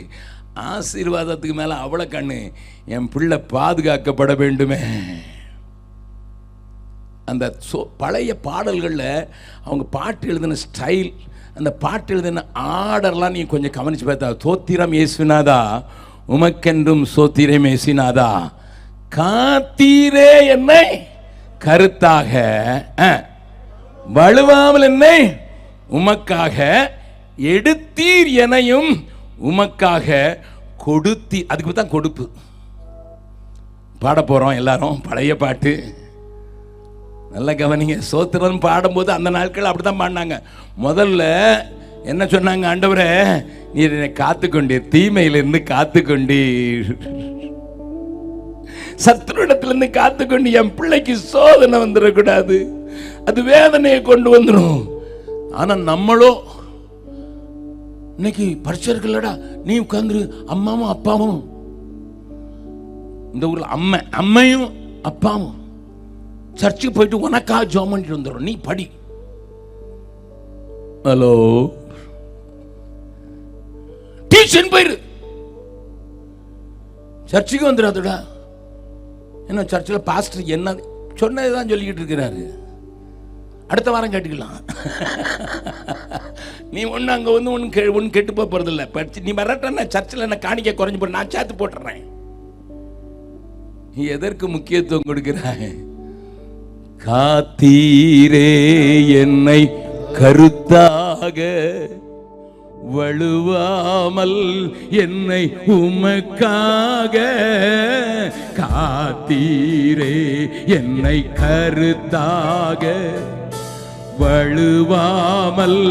ஆசீர்வாதத்துக்கு மேலே அவ்வளோ கண்ணு. என் பிள்ளை பாதுகாக்கப்பட வேண்டுமே. அந்த பழைய பாடல்களில் அவங்க பாட்டு எழுதின ஸ்டைல், அந்த பாட்டு எழுதின ஆர்டர்லாம் நீ கொஞ்சம் கவனிச்சு பார்த்தா, சோத்திரம் இயேசுநாதா உமக்கென்றும் சோத்திரம் இயேசுநாதா, காத்தீரே என்னை கருத்தாக, வலுவாமல் என்னை உமக்காக, எடுத்தீர் எனையும் உமக்காக கொடுத்தி. அதுக்கு தான் கொடுப்பு பாட போறோம் எல்லாரும். பழைய பாட்டு நல்ல கவனிங்க. சோத்திரம் பாடும்போது அந்த நாட்கள் அப்படித்தான் பாடினாங்க. முதல்ல என்ன சொன்னாங்க? ஆண்டவரே நீர் என்னை காத்துக்கொண்டீர், தீமையிலிருந்து காத்துக்கொண்டீர், சத்துருடத்திலிருந்து காத்துக்கொண்டு, என் பிள்ளைக்கு சோதனை வந்துடக்கூடாது, அது வேதனையை கொண்டு வந்துடும். ஆனா நம்மளோ இன்னைக்கு பரிச்சை இருக்குல்லடா, நீ உட்கார்ந்து அம்மாவும் அப்பாவும், இந்த ஊர்ல அம்மையும் அப்பாவும் சர்ச்சுக்கு போயிட்டு உனக்காக ஜெபம் பண்ணிட்டு வந்துடும், நீ படி. ஹலோ, டியூஷன் போயிரு, சர்ச்சுக்கு வந்துடாதுடா. என்ன சர்ச்சில் பாஸ்டர் என்ன சொன்னதுதான் சொல்லிக்கிட்டு இருக்கிறாரு, அடுத்த வாரம் கேட்டுக்கலாம். நீ ஒன்று அங்கே வந்து ஒன்று கெட்டு போகிறது இல்லை. படிச்சு நீ வரட்டா சர்ச்சில் என்ன காணிக்க குறைஞ்சு போட, நான் சேர்த்து போட்டுறேன். நீ எதற்கு முக்கியத்துவம் கொடுக்கிறாய்? காத்தீரே என்னை கருத்தாக, வலுவாமல் என்னை உமக்காக, காத்தீரே என்னை கருத்தாக, வலுவாமல்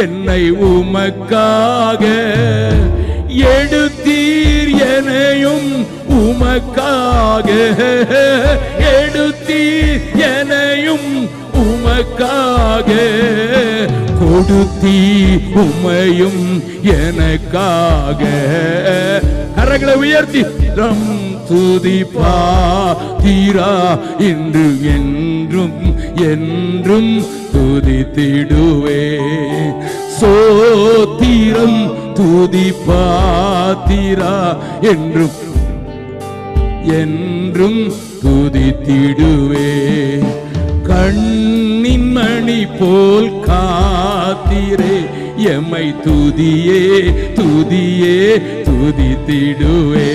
என்னை உமக்காக, எடுத்தீர் எனையும் உமக்காக, எடுத்தீர் எனையும் உமக்காக, கொடுத்தீ உமையும் எனக்காக. கரங்களை உயர்த்தி ரம் துதி பாத்திரா, இன்று என்றும் என்றும் துதித்திடுவே. சோத்திரம் துதி பாத்திரா, என்றும் என்றும் துதித்திடுவே. கண்ணின் மணி போல் காத்தீரே எம்மை, துதியே துதியே துதித்திடுவே.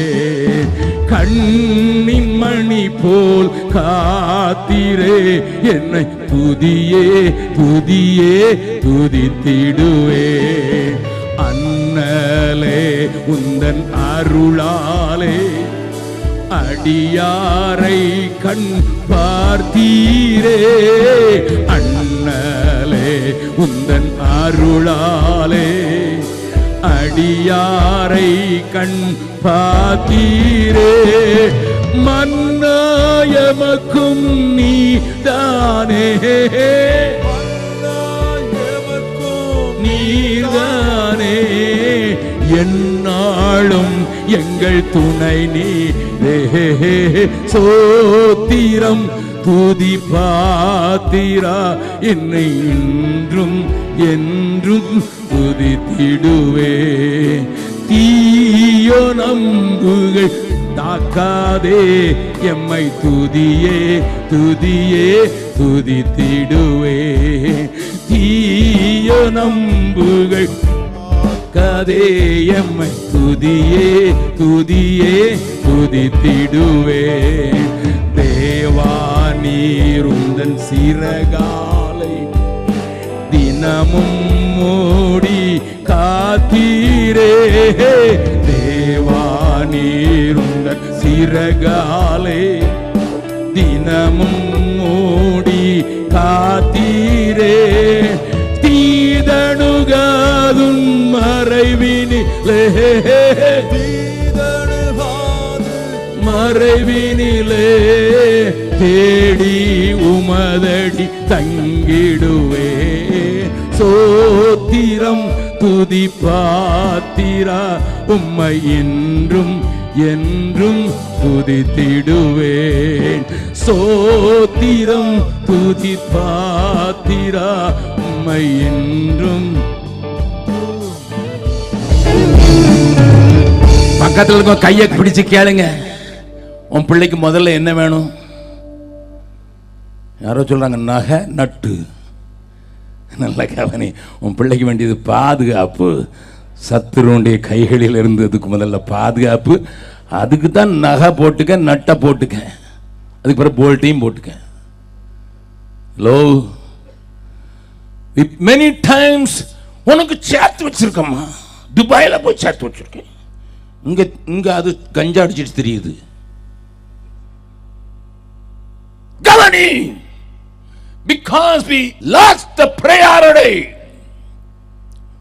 கண்ணின் மணி போல் காத்தீரே என்னை, துதியே துதியே துதித்திடுவே. அண்ணலே உந்தன் அருளாலே அடியாரை கண் பார்த்தீரே, அண்ணலே உந்தன் அருளாலே அடியாரை கண் பார்த்தீரே. மன்னாயமக்கும் நீதானே, நீதானே, என்னாலும் எங்கள் துணை நீரே. சோத்திரம் துதி பாத்திரா, என்னை இன்றும் என்றும் துதித்திடுவே. தீயோ நம்புகள் தாக்காதே எம்மை, துதியே துதியே துதித்திடுவே. தீயோ நம்புகள் கதே எம்மை, துதியே துதியே துதித்திடுவே. தேவா நீருந்தன் சிறகாலை தினமும் மூடி காத்தீரே, இறகாலே தினமும் மூடி காத்தீரே. தீதணுகாதும் மறைவினிலே மறைவினிலே தேடி உமதடி தங்கிடுவே. சோத்திரம் துதி பாத்திரா உம்மை என்றும் என்றும் துதித்திடுவேன். சோத்திரம் துதி பாத்திரா உம்மை என்றும். பக்கத்துல இருக்க கையை பிடிச்சு கேளுங்க, உன் பிள்ளைக்கு முதல்ல என்ன வேணும்? யாரோ சொல்றாங்க நகை நட்டு. நல்ல கவனி, உன் பிள்ளைக்கு வேண்டியது பாதுகாப்பு. சத்துருடைய கைகளில் இருந்ததுக்கு முதல்ல பாதுகாப்பு. அதுக்கு தான் நகை போட்டுக்க, நட்டை போட்டுக்க, அதுக்கு பிறகு போல்ட்டையும் போட்டுக்க. லோ மெனி டைம்ஸ் உனக்கு சேர்த்து வச்சிருக்கம்மா, துபாயில போய் சேர்த்து வச்சிருக்கேன். இங்க இங்க அது கஞ்சா அடிச்சிட்டு தெரியுது. கவனி, because we lost the priority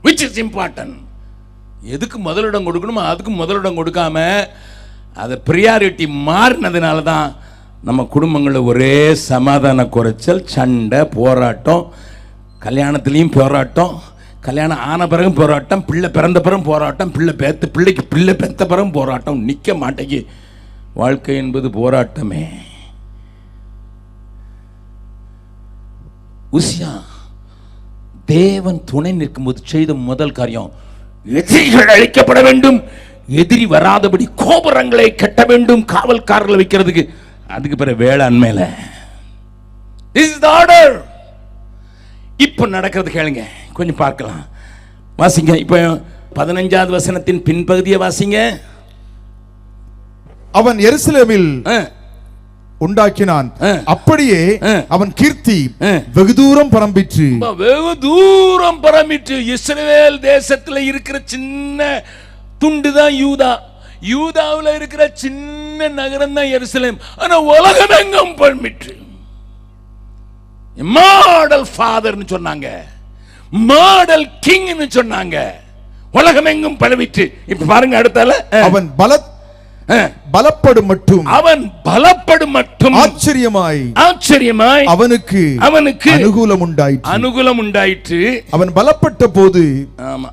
which is important. எதுக்கு முதலிடம் கொடுக்கணுமோ அதுக்கு முதலிடம் கொடுக்காம அதை பிரியாரிட்டி மாறினதுனால தான் நம்ம குடும்பங்களில் ஒரே சமாதான குறைச்சல், சண்டை, போராட்டம். கல்யாணத்துலேயும் போராட்டம், கல்யாணம் ஆன பிறகும் போராட்டம், பிள்ளை பிறந்த பிறகும் போராட்டம், பிள்ளைக்கு பிள்ளை பெற்ற பிறகும் போராட்டம். நிற்க மாட்டேங்கி. வாழ்க்கை என்பது போராட்டமே. உசியா தேவன் துணை நிற்கும்போது செய்த முதல் காரியம், எதிரிகள் அழிக்கப்பட வேண்டும், எதிரி வராதபடி கோபுரங்களை கட்ட வேண்டும், காவல்காரர்களை வைக்கிறதுக்கு. அதுக்கு பிறகு வேளாண்மையில this is the order. இப்ப நடக்கிறது கேளுங்க, கொஞ்சம் பார்க்கலாம். வாசிங்க. இப்ப 15வது வசனத்தின் பின்பகுதியை வாசிங்க. அவன் எருசலேமில் உண்டாக்கினான், அப்படியே அவன் கீர்த்தி வெகு தூரம் பரம்பிற்று. வெகு தூரம் பரம்பிற்று. இஸ்ரவேல் தேசத்துல இருக்கிற சின்ன துண்டு தான் யூதா. யூதாவில் இருக்கிற சின்ன நகரம் தான் எருசலேம். ஆனா உலகமெங்கும் பரம்பிற்று. மாடல் ஃபாதர்னு சொன்னாங்க, மாடல் கிங்னு சொன்னாங்க. உலகமெங்கும் பரவிற்று. இப்ப பாருங்க அடுத்தால, அவன் பலப்படும் மட்டும், அவன் பலப்படும் மட்டும் ஆச்சரியமாய் அவனுக்கு அனுகூலம் உண்டாயிற்று. அவன் பலப்பட்ட போது. ஆமா,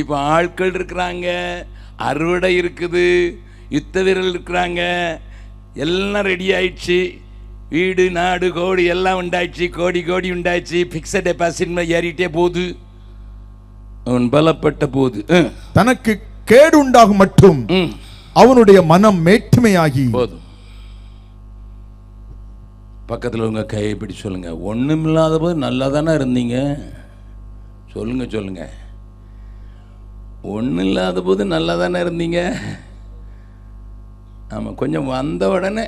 இப்ப ஆட்கள் இருக்கிறாங்க, அறுவடை இருக்குது, யுத்த வீரர்கள் இருக்கிறாங்க, எல்லாம் ரெடி ஆயிடுச்சு. வீடு நாடு கோடி எல்லாம் உண்டாயிடுச்சு, கோடி கோடி உண்டாயிடுச்சு. பிக்ஸட் டெபாசிட் ஏறிட்டே போகுது. அவன் பலப்பட்ட போது தனக்கு கேடு உண்டாகும் மட்டும் அவனுடைய மனம் மேட்டுமையாகி. போதும். பக்கத்தில் உங்க கையை பிடி சொல்லுங்க, ஒண்ணும் இல்லாத போது நல்லா தானே இருந்தீங்க. சொல்லுங்க சொல்லுங்க, ஒன்றும் இல்லாத போது நல்லா தானே இருந்தீங்க. ஆமா, கொஞ்சம் வந்த உடனே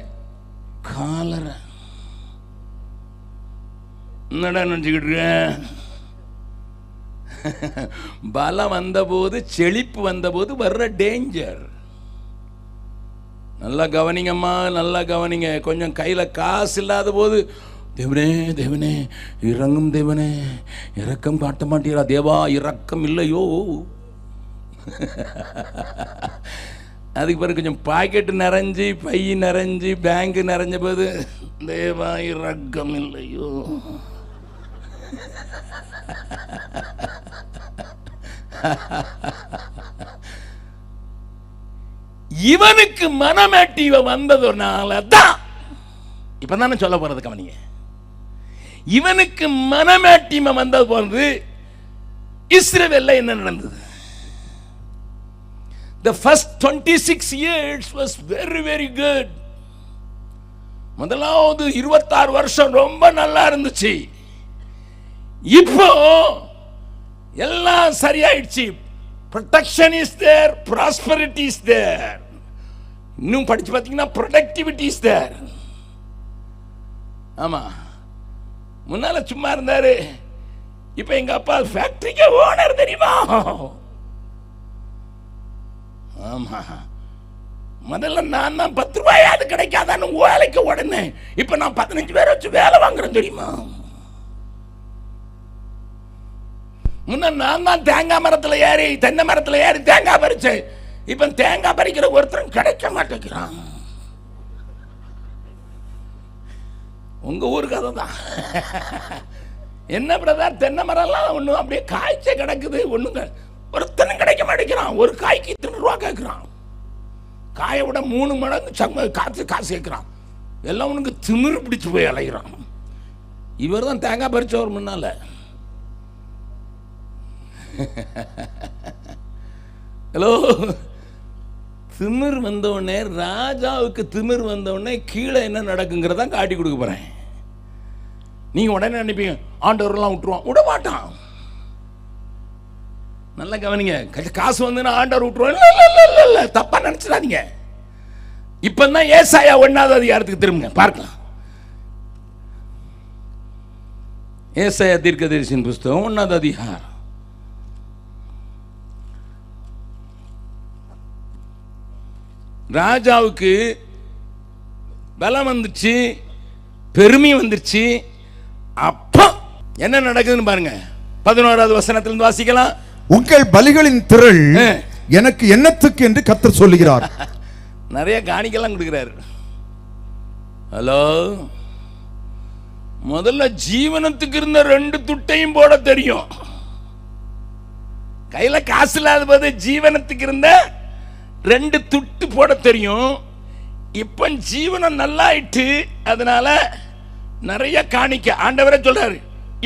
காலரை என்னடா நினச்சிக்கிட்டு இருக்கேன். பலம் வந்தபோது, செழிப்பு வந்தபோது வர்ற டேஞ்சர். நல்லா கவனிங்கம்மா, நல்லா கவனிங்க. கொஞ்சம் கையில் காசு இல்லாத போது, தேவனே தேவனே இறங்கும், தேவனே இரக்கம் காட்ட மாட்டீரா, தேவா இரக்கம் இல்லையோ. அதுக்கு பிறகு கொஞ்சம் பாக்கெட்டு நிறைஞ்சி, பை நிறைஞ்சி, பேங்க் நிறைஞ்ச போது, தேவா இரக்கம் இல்லையோ. இவனுக்கு மனமேட்டிவ வந்ததுனால தான் இப்ப தானே சொல்ல போறது கவனிங்க. இவனுக்கு மனமேட்டிம வந்தது போது இஸ்ரவேல்ல என்ன நடந்தது? The first 26 years was very very good. முதலாவது 26 வருஷம் ரொம்ப நல்லா இருந்துச்சு. இப்போ எல்லாம் சரியாயிடுச்சு. protection is there, prosperity is there. இன்னும் படிச்சு பார்த்தீங்கன்னா productivity is there. ஆமா, முன்னால சும்மா இருந்தாரு, இப்ப எங்க அப்பா ஃபேக்டரிக்கு ஓனர் தெரியுமா? ஆமா, முதல்ல நான் தான் 10 ரூபாயாவது கிடைக்காதான்னு வேலைக்கு உடனே இப்ப நான் 15 பேரை வச்சு வேலை வாங்குறேன் தெரியுமா? முன்ன நான் தான் தேங்காய் மரத்துல ஏறி தென்னை மரத்துல ஏறி தேங்காய் பறிச்சேன். இப்ப தேங்காய் பறிக்கிற ஒருத்தரும் கிடைக்க மாட்டேங்கிறான். உங்க ஊரு கதை தான். என்ன பிரதர், தென்னை மரம்லாம் ஒன்றும் அப்படியே காய்ச்ச கிடக்குது, ஒண்ணுங்க ஒருத்தனும் கிடைக்க மாட்டேங்கிறான். ஒரு காய்க்கு 2 ரூபா கேட்கிறான். காயை விட 3 மடங்கு காசு கேட்கிறான். எல்லாம் உனக்கு திமிரு பிடிச்சு போய் அலைகிறான். இவர் தான் தேங்காய் பறிச்சவர் முன்னால. ஹலோ, திமிர் வந்தவுடனே, ராஜாவுக்கு திமிர் வந்தவுடனே கீழே என்ன நடக்குங்கிறத காட்டி கொடுக்க போறேன். நீங்க உடனே நினைப்பீங்க ஆண்டவரெல்லாம் விட்டுருவான். விட மாட்டான். நல்லா கவனிங்க. காசு வந்து ஆண்டவர் விட்டுருவான். தப்பா நினைச்சிடாதீங்க. இப்பதான் ஏசாயா 1வது அதிகாரத்துக்கு திரும்புங்க, பார்க்கலாம். ஏசாயா தீர்க்கதரிசியின் புஸ்தகம் 1வது அதிகாரம். ராஜாவுக்கு பலம் வந்துச்சு, பெருமை வந்துருச்சு. அப்ப என்ன நடக்குதுன்னு பாருங்க. 11வது வசனத்திலிருந்து வாசிக்கலாம். உங்கள் பலிகளின் திரள் எனக்கு என்னத்துக்கு என்று கர்த்தர் சொல்லுகிறார். நிறைய காணிக்கலாம் கொடுக்கிறாரு. ஹலோ, முதல்ல ஜீவனத்துக்கு இருந்த 2 துட்டையும் போட தெரியும். கையில காசு இல்லாத போது ஜீவனத்துக்கு இருந்த 2 துட்டு போட தெரியும். இப்ப ஜீவனம் நல்லாயிட்டு, அதனால நிறைய காணிக்க. ஆண்டவரே சொல்றாரு,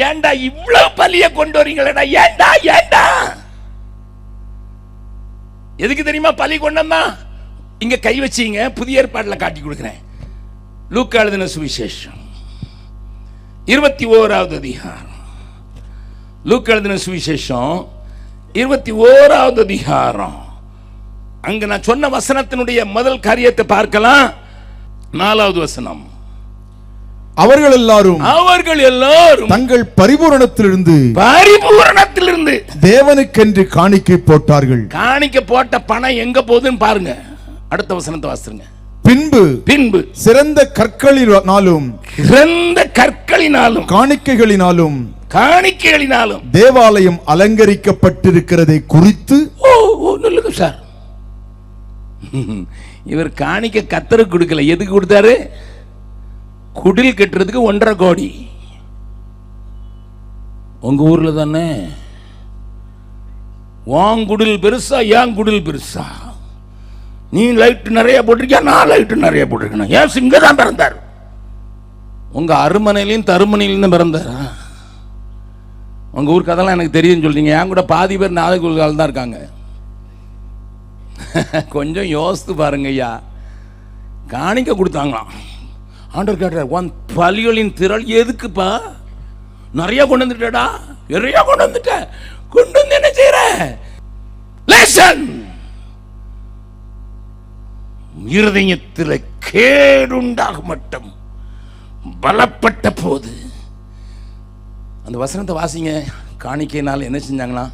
ஏண்டா இவ்வளவு பலிய கொண்டு வரீங்களா? ஏண்டா ஏண்டா? எதுக்கு தெரியுமா பலி கொண்டா? இங்க கை வச்சீங்க, புதிய ஏற்பாடுல காட்டி கொடுக்கிறேன். லூக்கா எழுதின சுவிசேஷம் 21வது அதிகாரம். லூக்கா எழுதின சுவிசேஷம் 21வது அதிகாரம். அங்க நான் சொன்ன வசனத்தினுடைய முதல் காரியத்தை பார்க்கலாம். 4வது வசனம். அவர்கள் எல்லாரும் தங்கள் பரிபூரணத்திலிருந்து தேவனுக்கென்று காணிக்கை போட்டார்கள். காணிக்கை போட்ட பணம் எங்க போகுதுன்னு பாருங்க. அடுத்த வசனத்தை வாசிங்க. பின்பு சிறந்த கற்களினாலும் காணிக்கைகளினாலும் தேவாலயம் அலங்கரிக்கப்பட்டிருக்கிறதை குறித்து. சொல்லுங்க சார். இவர் காணிக்க கர்த்தருக்கு கொடுக்கல. எதுக்கு கொடுத்தாரு? குடில் கட்டுறதுக்கு 1.5 கோடி. உங்க ஊர்ல தானே. வாங்குடில் பெருசா, ஏன் குடில் பெருசா? நீ லைட் நிறைய போட்டிருக்கியா, நான் லைட் நிறைய போட்டிருக்கேன். ஏன் சிங்க தான் பிறந்தார். உங்க அருமனையிலையும் தருமனையிலும் பிறந்தாரா? உங்க ஊர் கதெல்லாம் எனக்கு தெரியும் சொல்றீங்க. என் கூட பாதி பேர் நாகர்கோவில் தான் இருக்காங்க. கொஞ்சம் யோசித்து பாருங்க ஐயா. காணிக்க கொடுத்தாங்களாம். ஆண்டவர் கேட்டார், உன் பலிகளின் திரள் எதுக்குப்பா? நிறைய கொண்டு வந்துட்டா? நிறைய கொண்டு வந்துட்ட. கொண்டு வந்து என்ன செய்யற? இருதயத்தில் கேடுண்டாக மட்டும் பலப்பட்ட போது. அந்த வசனத்தை வாசிங்க. காணிக்கையினால் என்ன செஞ்சாங்களா?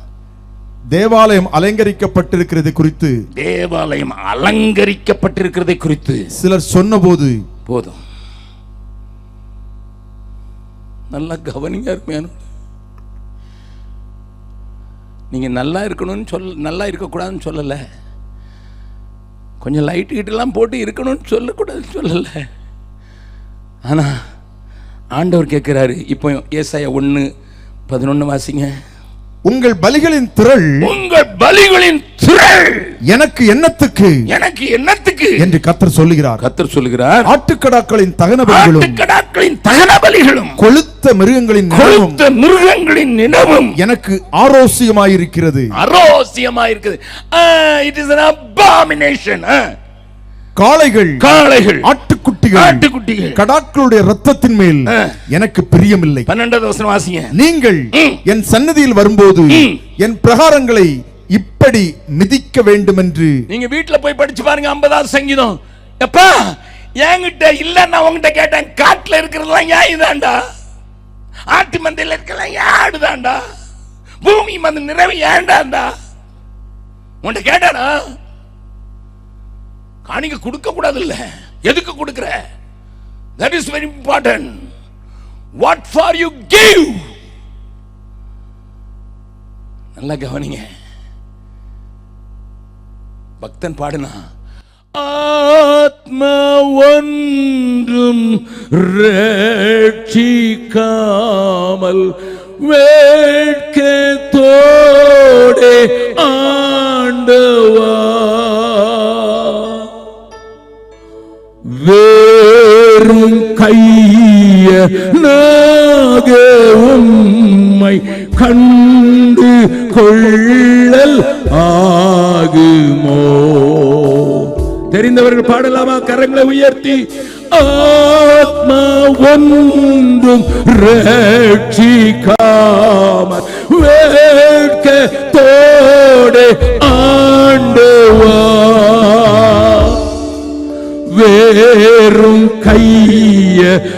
தேவாலயம் அலங்கரிக்கப்பட்டிருக்கிறது குறித்து. தேவாலயம் அலங்கரிக்கப்பட்டிருக்கிறதை குறித்து சிலர் சொன்னபோது போதும். நல்லா கவனிங்க. அருமையான, நீங்க நல்லா இருக்கணும்னு நல்லா இருக்கக்கூடாதுன்னு சொல்லல. கொஞ்சம் லைட் கிட்டெல்லாம் போட்டு இருக்கணும்னு சொல்லக்கூடாதுன்னு சொல்லல. ஆனா ஆண்டவர் கேட்கிறாரு. இப்போ ஏசாயா 1:11 வாசிங்க. உங்கள் பலிகளின் திரள் எனக்கு என்னத்துக்கு என்று கர்த்தர் சொல்லுகிறார். ஆட்டுக்கடாக்களின் தகன பலிகளும் கொழுத்த மிருகங்களின் நினவும் எனக்கு ஆரோசியமாயிருக்கிறது. It is an abomination. காளைகள் ஆட்டுக்குட்டிகள் கடாக்களுடைய இரத்தத்தின் மேல் எனக்கு பிரியமில்லை. 12வது வசனம் வாசிங்க. நீங்கள் என் சன்னதியில் வரும்போது என் பிரகாரங்களை இப்படி மிதிக்க வேண்டும் என்று. நீங்க வீட்டுல போய் படிச்சு பாருங்க 50வது சங்கீதம். எப்பா என்கிட்ட இல்ல, நான் உங்ககிட்ட கேட்டேன். காட்டுல இருக்கிறதெல்லாம் ஏன் இதாண்டா? ஆட்டு மந்தையில இருக்கலாம் ஏன் ஆடுதாண்டா? பூமி மந்த நிறைவு ஏண்டாண்டா? உன்கிட்ட கேட்டானா? காணிக்க கொடுக்க கூடாது இல்ல, எதுக்கு கொடுக்கிற? That is very important. What for you give? நல்லா கவனிங்க. பக்தன் பாடுனா, ஆத்ம ஒன்றும் ரட்சிக்காமல் வேட்கத்தோடே ஆண்டவா வேறும் கையனாக உம்மை கண்டு கொள்ளல் ஆகுமோ? தெரிந்தவர்கள் பாடலாமா? கரங்களை உயர்த்தி. ஆத்மா ஒன்றும் ரட்சிக்காமல் வேட்கத்தோடே ஆண்டவா வேறும் கையனாக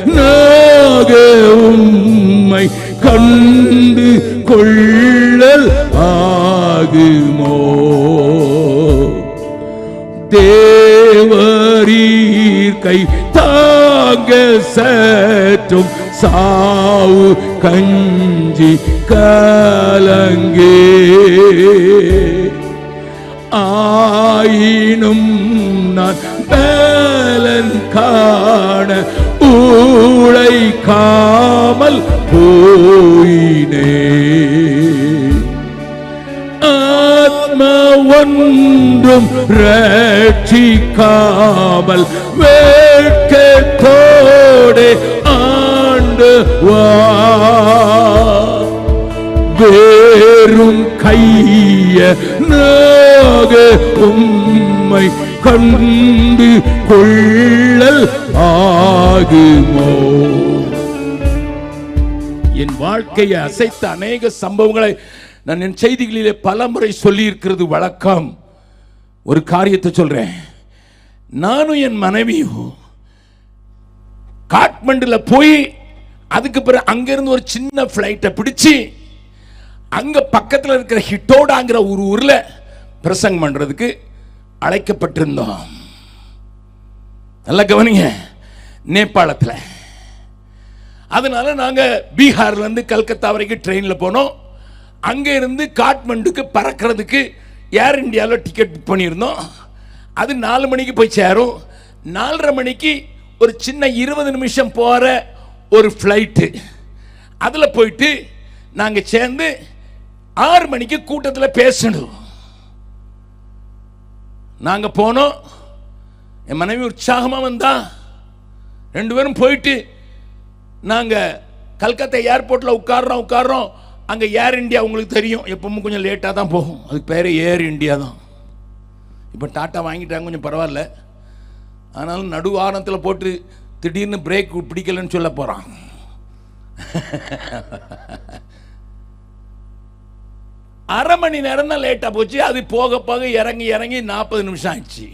உம்மை கண்டு கொள்ளல் ஆகுமோ? தேவரீர் கை தாங்க சற்றும் சாவு கஞ்சி கலங்கே ஆயினும் நான் பலன் காண உழைக்காமல் போயினே. ஆத்மா ஒன்றும் ரட்சிக்காமல் வேட்கத்தோடே ஆண்டவா வேறும் கையனாக உம்மை கண்டு கொள்ளல் ஆகுமோ? என் வாழ்க்கையை அசைத்த அநேக சம்பவங்களை நான் என் செய்திகளிலே பல முறை சொல்லி இருக்கிறது வழக்கம். ஒரு காரியத்தை சொல்றேன். நானும் என் மனைவியும் காட்மண்டுல போய் அதுக்கு பிறகு அங்கிருந்து ஒரு சின்ன பிளைட்டை பிடிச்சு அங்க பக்கத்தில் இருக்கிற ஹிட்டோடாங்கிற ஒரு ஊர்ல பிரசங்கம் பண்றதுக்கு அழைக்கப்பட்டிருந்தோம். நல்லா கவனிங்க. நேபாளத்தில். அதனால நாங்க பீகார்ல இருந்து கல்கத்தா வரைக்கும் ட்ரெயின்ல போனோம். அங்க இருந்து காட்மண்டுக்கு பறக்கிறதுக்கு ஏர் இந்தியாவில் டிக்கெட் புக் பண்ணியிருந்தோம். அது 4 மணிக்கு போய் சேரும். 4:30 மணிக்கு ஒரு சின்ன 20 நிமிஷம் போற ஒரு ஃப்ளைட்டு. அதில் போயிட்டு நாங்கள் சேர்ந்து 6 மணிக்கு கூட்டத்தில் பேசணும். நாங்கள் போனோம். என் மனைவி உற்சாகமாக வந்தா. 2 பேரும் போயிட்டு நாங்கள் கல்கத்தா ஏர்போர்ட்டில் உட்கார்றோம். அங்கே ஏர் இந்தியா உங்களுக்கு தெரியும், எப்பவும் கொஞ்சம் லேட்டாக தான் போகும். அதுக்கு பேர் ஏர் இந்தியா தான். இப்போ டாட்டா வாங்கிட்டாங்க, கொஞ்சம் பரவாயில்ல. ஆனாலும் நடு வாரத்தில் போட்டு திடீர்னு பிரேக் பிடிக்கலன்னு சொல்ல போகிறான். அரை மணி நேரம் தான் லேட்டாக போச்சு. அது போக போக இறங்கி 40 நிமிஷம் ஆச்சு.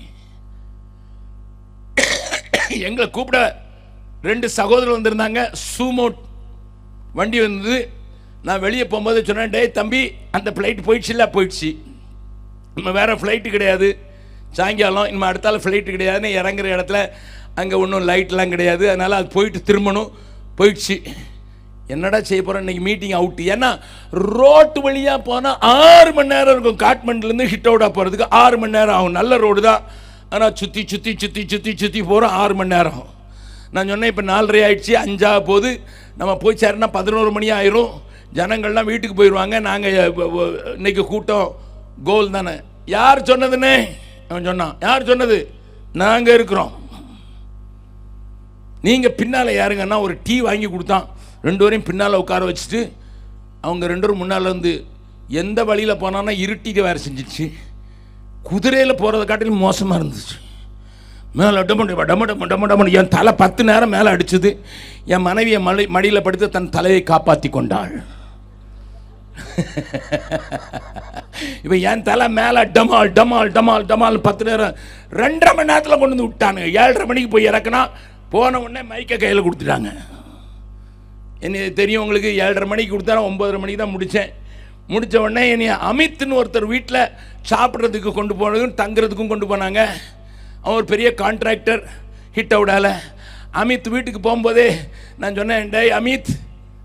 எங்களை கூப்பிட 2 சகோதரர் வந்திருந்தாங்க. சூமோ வண்டி வந்தது. நான் வெளியே போகும்போது சொன்னேன், டே தம்பி, அந்த ஃப்ளைட் போயிடுச்சு. நம்ம வேற ஃப்ளைட்டு கிடையாது, சாயங்காலம் இனிமேல் அடுத்தால ஃப்ளைட்டு கிடையாதுன்னு இறங்குற இடத்துல அங்கே ஒன்றும் லைட்லாம் கிடையாது. அதனால் அது போயிட்டு திரும்பணும். போயிடுச்சு. என்னடா செய்ய போகிறோம், இன்றைக்கி மீட்டிங் அவுட்டு. ஏன்னா ரோட்டு வழியாக போனால் 6 மணி நேரம் இருக்கும். காட்மண்டுலேருந்து ஹிட்டோடா போகிறதுக்கு 6 மணி நேரம் ஆகும். நல்ல ரோடு தான். ஆனால் சுற்றி போகிறோம் 6 மணி நேரம். நான் சொன்னேன், இப்போ 4:30 ஆயிடுச்சு, 5 போகுது. நம்ம போய் சேரனா 11 மணி ஆயிரும். ஜனங்கள்லாம் வீட்டுக்கு போயிடுவாங்க. நாங்கள் இன்னைக்கு கூட்டம் கோல் தானே. யார் சொன்னதுன்னு அவன் சொன்னான். யார் சொன்னது? நாங்கள் இருக்கிறோம். நீங்கள் பின்னால் யாருங்கன்னா ஒரு டீ வாங்கி கொடுத்தான். 2 பேரையும் பின்னால் உட்கார வச்சுட்டு அவங்க 2 பேரும் முன்னால் வந்து எந்த வழியில் போனான்னா இருட்டிட்டு வேறு செஞ்சிச்சு. குதிரையில் போகிறத காட்டிலும் மோசமாக இருந்துச்சு. மேலே டம என் தலை 10 நேரம் மேலே அடிச்சது. என் மனைவியை மடியில் படுத்து தன் தலையை காப்பாற்றி கொண்டாள். இப்போ என் தலை மேலே டமால் 10 நேரம் 2.5 மணி நேரத்தில் கொண்டு வந்து விட்டானுங்க. 7:30 மணிக்கு போய் இறக்குனா போன உடனே மைக்கை கையில் கொடுத்துட்டாங்க. என்ன தெரியும் உங்களுக்கு, 7:30 மணிக்கு கொடுத்தா 9:30 மணிக்கு தான் முடித்தேன். முடித்த உடனே என்னை அமித்னு ஒருத்தர் வீட்டில் சாப்பிட்றதுக்கு கொண்டு போனதும் தங்குறதுக்கும் கொண்டு போனாங்க. அவன் ஒரு பெரிய கான்ட்ராக்டர் ஹிட் அவுடால. அமித் வீட்டுக்கு போகும்போதே நான் சொன்னேன், டேய் அமித்,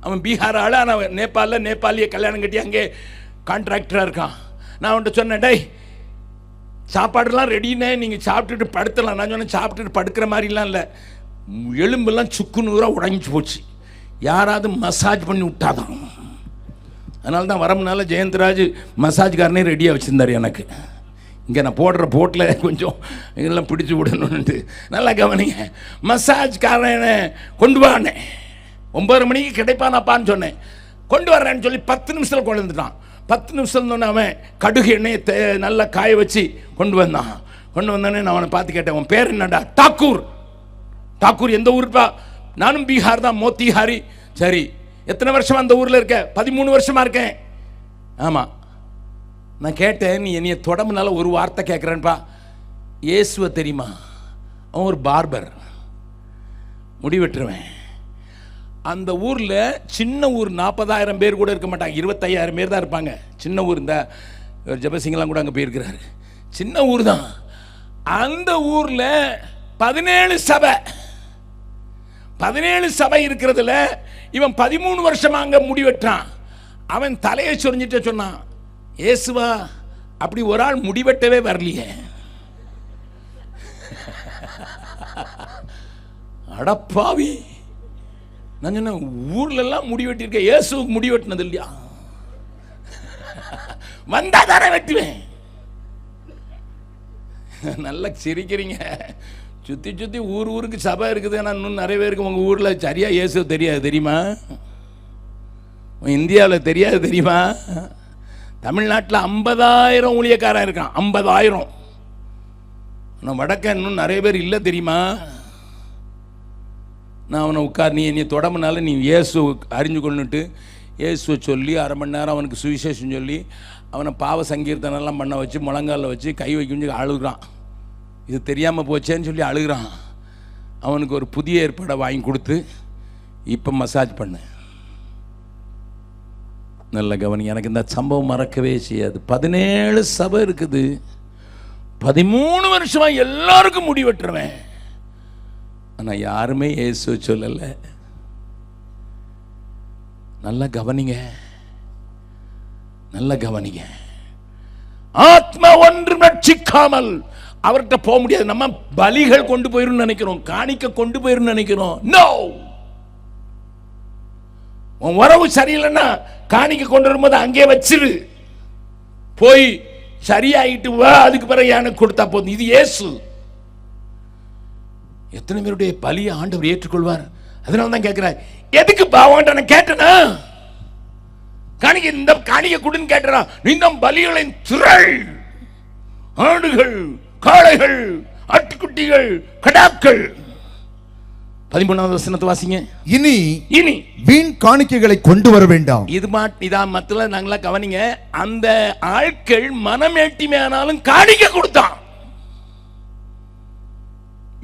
அவன் பீகார் ஆள், ஆனால் நேபாளிய கல்யாணம் கட்டி அங்கே கான்ட்ராக்டராக இருக்கான். நான் அவன்கிட்ட சொன்னேன், டேய் சாப்பாடுலாம் ரெடினே, நீங்கள் சாப்பிட்டுட்டு படுத்தலாம். நான் சொன்னேன், சாப்பிட்டுட்டு படுக்கிற மாதிரிலாம் இல்லை, எலும்பெல்லாம் சுக்குநூறாக உடஞ்சி போச்சு, யாராவது மசாஜ் பண்ணி விட்டாதான். அதனால தான் வரமுனால ஜெயந்த்ராஜ் மசாஜ்காரனே ரெடியாக வச்சுருந்தார் எனக்கு. இங்கே நான் போடுற போட்டில் கொஞ்சம் இதெல்லாம் பிடிச்சி விடணுன்ட்டு. நல்லா கவனிங்க, மசாஜ்காரனை கொண்டு வானே, 9 மணிக்கு கிடைப்பானாப்பான்னு சொன்னேன். கொண்டு வர்றேன்னு சொல்லி 10 நிமிஷத்தில் கொண்டு வந்துட்டான். 10 நிமிஷம் அவன் கடுகு எண்ணெயை நல்லா காய வச்சு கொண்டு வந்தான். கொண்டு வந்தானே நான் அவனை பார்த்து கேட்டேன், உன் பேர் என்னடா? டாக்கூர். டாக்கூர் எந்த ஊருப்பா? நானும் பீகார் தான், மோத்திஹாரி. சரி, எத்தனை வருஷமா அந்த ஊரில் இருக்க? 13 வருஷமா இருக்கேன். ஆமாம். நான் கேட்டேன், நீ என்னைய தொடமுனால ஒரு வார்த்தை கேட்குறேன்ப்பா, இயேசுவை தெரியுமா? அவன் ஒரு பார்பர், முடி வெட்டுருவேன். அந்த ஊரில் சின்ன ஊர், 40,000 பேர் கூட இருக்க மாட்டாங்க, 25,000 பேர் தான் இருப்பாங்க. சின்ன ஊர், இந்த ஜெபசிங்கெல்லாம் கூட அங்கே போயிருக்கிறாரு. சின்ன ஊர் தான். அந்த ஊரில் 17 சபை, 17 சபை இருக்கிறதுல இவன் 13 வருஷமா அங்கே முடி வெட்டான். அவன் தலையை சொரிஞ்சிட்டு சொன்னான், இயேசுவா அப்படி ஒரு ஆள் முடிவெட்டவே வரலையே. அடப்பாவி, நான் சொன்ன ஊர்ல எல்லாம் முடி வெட்டிருக்க, இயேசுக்கு முடி வெட்டினது இல்லையா? வந்தா தானே வெட்டுவேன். நல்லா சிரிக்கிறீங்க. சுற்றி சுற்றி ஊருக்கு சபை இருக்குது. ஆனால் இன்னும் நிறைய பேருக்கு உங்கள் ஊரில் சரியாக இயேசு தெரியாது, தெரியுமா? இந்தியாவில் தெரியாது, தெரியுமா? தமிழ்நாட்டில் 50,000 ஊழியக்காரன் இருக்கான், 50,000. ஆனால் வடக்க இன்னும் நிறைய பேர் இல்லை, தெரியுமா? நான் அவனை உட்கார், நீ என்னை தொடமுனால நீ இயேசு அறிஞ்சு கொண்டுட்டு இயேசுவை சொல்லி 1/2 மணி நேரம் அவனுக்கு சுவிசேஷம் சொல்லி அவனை பாவ சங்கீர்த்தனெல்லாம் பண்ண வச்சு முழங்காலில் வச்சு கை வைக்க அழுகுறான். இது தெரியாமல் போச்சேன்னு சொல்லி அழுகிறான். அவனுக்கு ஒரு புதிய ஏற்பாடை வாங்கி கொடுத்து இப்போ மசாஜ் பண்ணு. நல்ல கவனி, எனக்கு இந்த சம்பவம் மறக்கவே செய்யாது. 17 சபை இருக்குது, 13 வருஷமா எல்லாருக்கும் முடி வெட்டுறவன். ஆனால் யாருமே இயேசு சொல்லலை. நல்லா கவனிங்க, நல்ல கவனிங்க. ஆத்மா ஒன்று ரட்சிக்காமல் அவர்கிட்ட போக முடியாது. நம்ம பலிகள் கொண்டு போயிரும் நினைக்கிறோம், காணிக்க கொண்டு போயிரும் நினைக்கிறோம். நோ, உன் உறவு சரியில்லைன்னா காணிக்க கொண்டு வரும்போது அங்கே வச்சிரு, போய் சரியாயிட்டு வா, அதுக்கு பிறகு எனக்கு கொடுத்தா போதும். இது இயேசு. எத்தனை பேருடைய பலியை ஆண்டவர் ஏற்றுக்கொள்வார்? அதனால தான் கேட்கிறார், எதுக்கு பாவாண்ட நான் கேட்டனா? காணிக்க இந்த காணிக்க கொடுன்னு கேட்டனா? இந்த பலிகளின் திரள், ஆடுகள், காளைகள், ஆட்டுக்குட்டிகள், கடாக்கள். 13வது வசனத்தை வாசிங்க. இனி வீண் காணிக்கைகளை கொண்டு வர வேண்டாம். இதான் மத்தல நாங்களா கவனிங்க. அந்த ஆட்கள் மனமேட்டிமையானாலும் காணிக்க கொடுத்தான்.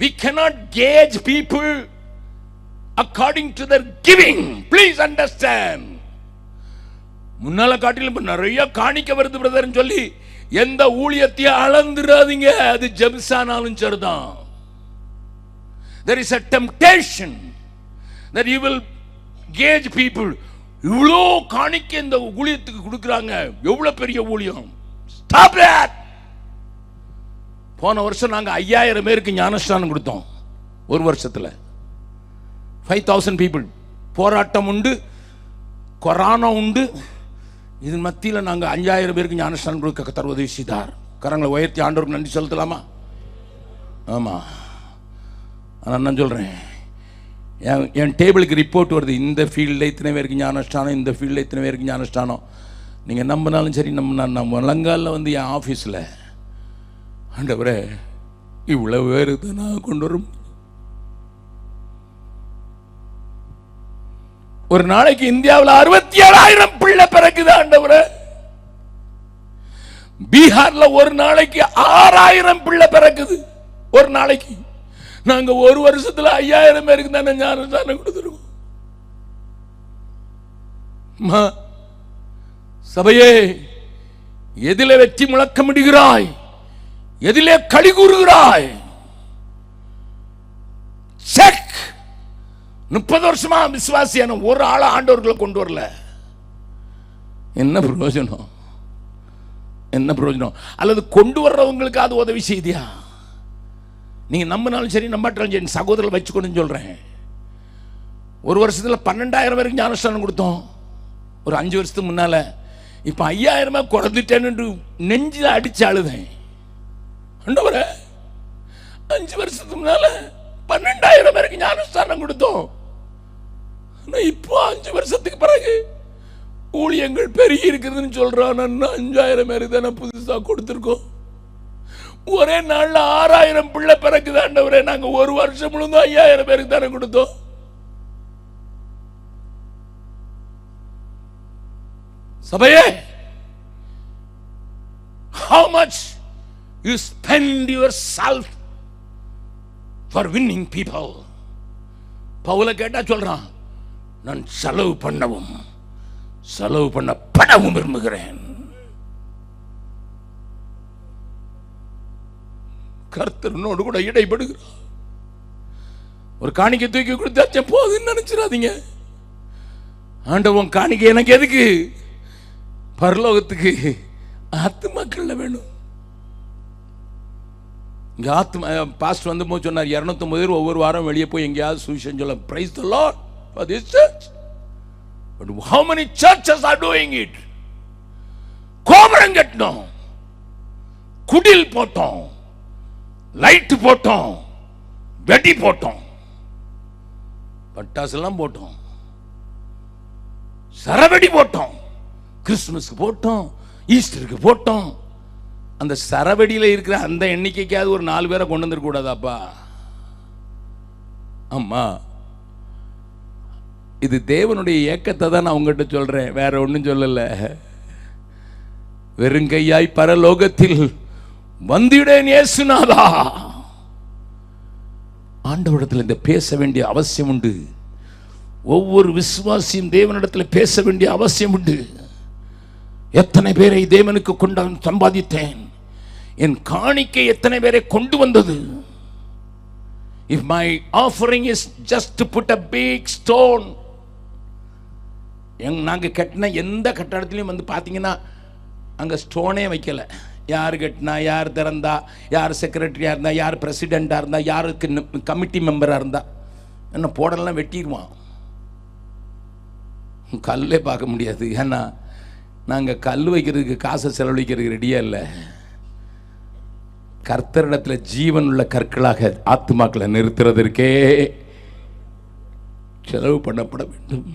We cannot gauge people according to their giving. Please understand. முன்னால காட்டிலும் இப்ப நிறைய காணிக்க வருது பிரதர்னு சொல்லி எந்த ஊழியத்தையும் அளந்துடாதீங்க. அது ஜெபிசானாலும் சரிதான். There is a temptation that you will gauge people. இவ்வளோ காணிக்க இந்த ஊழியத்துக்கு கொடுக்குறாங்க, எவ்வளவு பெரிய ஊழியம். Stop that. போன வருஷம் நாங்கள் 5000 பேருக்கு ஞானஸ்தானம் கொடுத்தோம். ஒரு வருஷத்தில் 5000 people. போராட்டம் உண்டு, கொரோனா உண்டு, இதன் மத்தியில் நாங்கள் 5000 பேருக்கு ஞானஸ்தானம் கொடுக்க கர்த்தர் உதவி செய்தார். கரங்களை உயர்த்தி ஆண்டவருக்கு நன்றி செலுத்தலாமா? ஆமாம். ஆனால் நான் சொல்கிறேன், என் டேபிளுக்கு ரிப்போர்ட் வருது, இந்த ஃபீல்டில் இத்தனை பேருக்கு ஞானஸ்தானம், இந்த ஃபீல்டில் இத்தனை பேருக்கு ஞானஸ்தானம். நீங்கள் நம்பினாலும் சரி நம்ம முழங்காலில் வந்து என் ஆஃபீஸில், ஆண்டவரே இவ்வளவு பேர் நான் கொண்டு வரும். ஒரு நாளைக்கு இந்தியாவில் 67,000 பிள்ளை பிறக்குது ஆண்டவரே. பீகார்ல ஒரு நாளைக்கு 6,000 பிள்ளை பிறக்குது ஒரு நாளைக்கு. நாங்க ஒரு வருஷத்துல 5000 பேருக்கு தானே ஞானஸ்தானம் கொடுத்துருக்கோம். சபையே, எதிலே வெற்றி முழக்கமிடுகிறாய்? எதிலே களி கூறுகிறாய்? 30 வருஷமா விசுவாசியான ஒரு ஆளை ஆண்டவர்களை கொண்டு வரல. என்ன பிரயோஜனம்? என்ன பிரயோஜனம்? அல்லது கொண்டு வர்றவங்களுக்கு அது உதவி செய்தியா? நீங்க நம்பினாலும் சரி நம்பாட்டாலும் சரி, சகோதரர்கள் வச்சுக்கணும்னு சொல்றேன். ஒரு வருஷத்துல 12,000 பேருக்கு ஞானஸ்தானம் கொடுத்தோம் ஒரு 5 வருஷத்துக்கு முன்னால. இப்ப 5,000 குறைந்துட்டேன்னு நெஞ்சில அடிச்சு அழுதேன். ஆண்டவரே, 5 வருஷத்துக்கு முன்னால 12,000 பேருக்கு ஞானஸ்தானம் கொடுத்தோம். இப்போ 5 வருஷத்துக்கு பிறகு ஊழியங்கள் பெருகி இருக்குதுன்னு சொல்றான். 5,000 பேருக்கு தானே புதுசா கொடுத்துருக்கோம். ஒரே நாள்ல 6,000 பிள்ளை பிறகுது ஆண்டவரே. நாங்க ஒரு வருஷம் முழுதும் 5,000 பேருக்கு தானே கொடுத்தோம். சபையே, how much you spend yourself for winning people? பவுல கேட்டா சொல்றான், நான் செலவு பண்ணவும் செலவு பண்ணப்படவும் விரும்புகிறேன். கர்த்தனோடு கூட இடைப்படுகிறார். ஒரு காணிக்கை தூக்கி கொடுத்தாச்சே போதுன்னு நினைச்சிடாதீங்க. ஆண்டவன் காணிக்கை எனக்கு எதுக்கு? பரலோகத்துக்கு ஆத்துமாக்கள்ல வேணும். இங்க ஆத்மா பாஸ்டர் வந்து போது சொன்னார், 250 பேர் ஒவ்வொரு வாரம் வெளியே போய் எங்கேயாவது சுவிசேஷம் சொல்ல. Praise the Lord for this church. But how many churches are doing it? கோபுரம் கட்டினோம், குடில் போட்டோம், லைட் போட்டோம், வெடி போட்டோம், பட்டாசு எல்லாம் போட்டோம், சரவெடி போட்டோம், கிறிஸ்துமஸ்க்கு போட்டோம், ஈஸ்டருக்கு போட்டோம். அந்த சரவெடியில இருக்கிற அந்த எண்ணிக்கைக்காவது ஒரு 4 பேரை கொண்டு வந்துட கூடாதாப்பா? அம்மா, இது தேவனுடைய ஏக்கத்தை தான் நான் உங்ககிட்ட சொல்றேன், வேற ஒன்றும் சொல்லல. வெறுங்கையாய் பரலோகத்தில் வந்திடேன் இயேசுநாதா. ஆண்டவரிடத்தில் இந்த பேச வேண்டிய அவசியம் உண்டு. ஒவ்வொரு விசுவாசியும் தேவனிடத்தில் பேச வேண்டிய அவசியம் உண்டு. எத்தனை பேரை தேவனுக்கு கொண்டு சம்பாதித்தேன், என் காணிக்கை எத்தனை பேரை கொண்டு வந்தது. If my offering is just to put a big stone, நாங்க கட்டின எந்த கட்டடத்திலையும் வந்து பார்த்தீங்கன்னா அங்கே ஸ்டோனே வைக்கல. யார் கட்டினா, யார் திறந்தா, யார் செக்ரட்டரியாக இருந்தா, யார் பிரசிடெண்ட்டாக இருந்தா, யாருக்கு கமிட்டி மெம்பராக இருந்தா, என்ன போடலாம் வெட்டிடுவான். கல்லே பார்க்க முடியாது. ஏன்னா நாங்கள் கல் வைக்கிறதுக்கு காசை செலவழிக்கிறதுக்கு ரெடியாக இல்லை. கர்த்தரிடத்தில் ஜீவன் உள்ள கற்களாக ஆத்துமாக்களை நிறுத்துறதற்கே செலவு பண்ணப்பட வேண்டும்.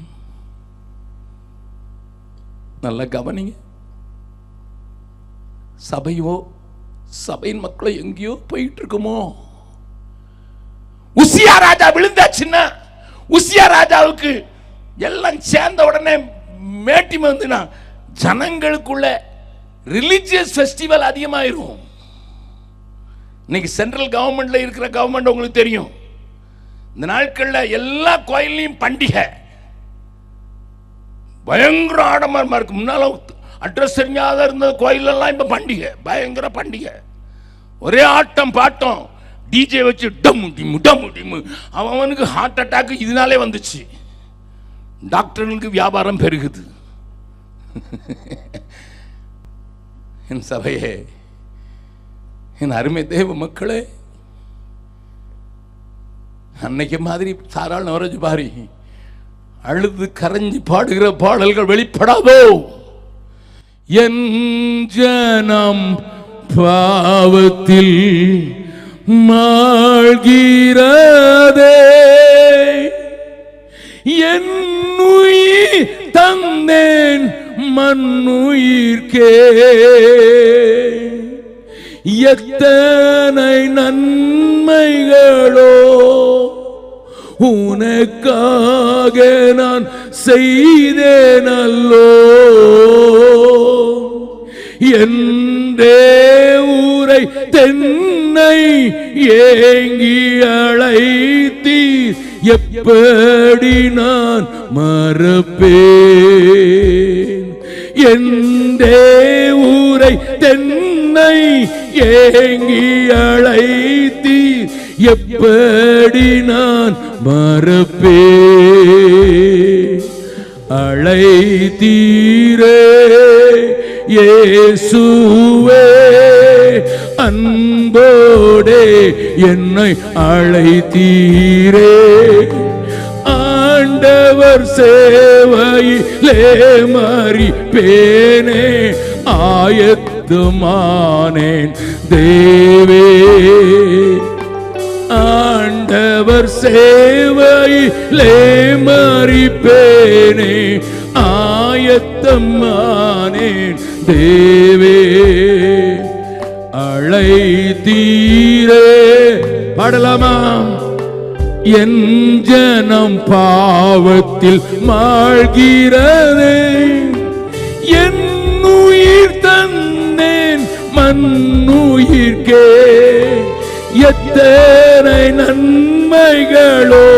நல்லா கவனிங்க. சபையோ சபையின் மக்களோ எங்கேயோ போயிட்டு இருக்குமோ. உசியா ராஜா விழுந்தாச்சுன்னா உசியா ராஜாவுக்கு எல்லாம் சேர்ந்த உடனே மேட்டி வந்துனா ஜனங்களுக்குள்ள ரிலிஜியஸ் ஃபெஸ்டிவல் அதிகமாயிரும். இன்னைக்கு சென்ட்ரல் கவர்மெண்ட்ல இருக்கிற கவர்மெண்ட் உங்களுக்கு தெரியும், இந்த நாட்கள்ல எல்லா கோயிலையும் பண்டிகை பயங்கர ஆடம்பரமா இருக்கு. முன்னால அட்ரஸ் தெரியாத இருந்த கோயிலெல்லாம் இப்ப பண்டிகை, பயங்கர பண்டிகை. ஒரே ஆட்டம் பாட்டம், டிஜே வச்சு டம்மு டிம்மு டம்மு டிம்மு. அவனுக்கு ஹார்ட் அட்டாக் இதனாலே வந்துச்சு. டாக்டர்களுக்கு வியாபாரம் பெருகுது. என் சபையே, என் அருமை தேவ மக்களே, அன்னைக்கு மாதிரி சாராள் நவரஜ் பாரி அழுது கரைஞ்சி பாடுகிற பாடல்கள் வெளிப்படாதோ. என் ஜனம் பாவத்தில் மாழ்கிறதே, என் உயிர் தந்தேன் மண்ணுயிர்க்கே, எத்தனை நன்மைகளோ உனக்காக நான் செய்தேனல்லோ. என்றே ஊரை தென்னை ஏங்கி அழைத்தீர், எப்படி நான் மறப்பேன். என்றே ஊரை தென்னை ஏங்கி அழைத்தீர், எப்படி நான் மறப்பேன். இயேசுவே அன்போடே என்னை அழைத்தீரே, ஆண்டவர் சேவையிலே மரிப்பேனே, ஆயத்தமானேன் தேவே. ஆண்டவர் சேவையிலே மரிப்பேனே, ஆயத்தமானேன் தேவே. அழைத்தீரே. பாடலாமா? என் ஜனம் பாவத்தில் மாழ்கிறதே, என் உயிர் தந்தேன் மண்ணுயிர்க்கே, எத்தனை நன்மைகளோ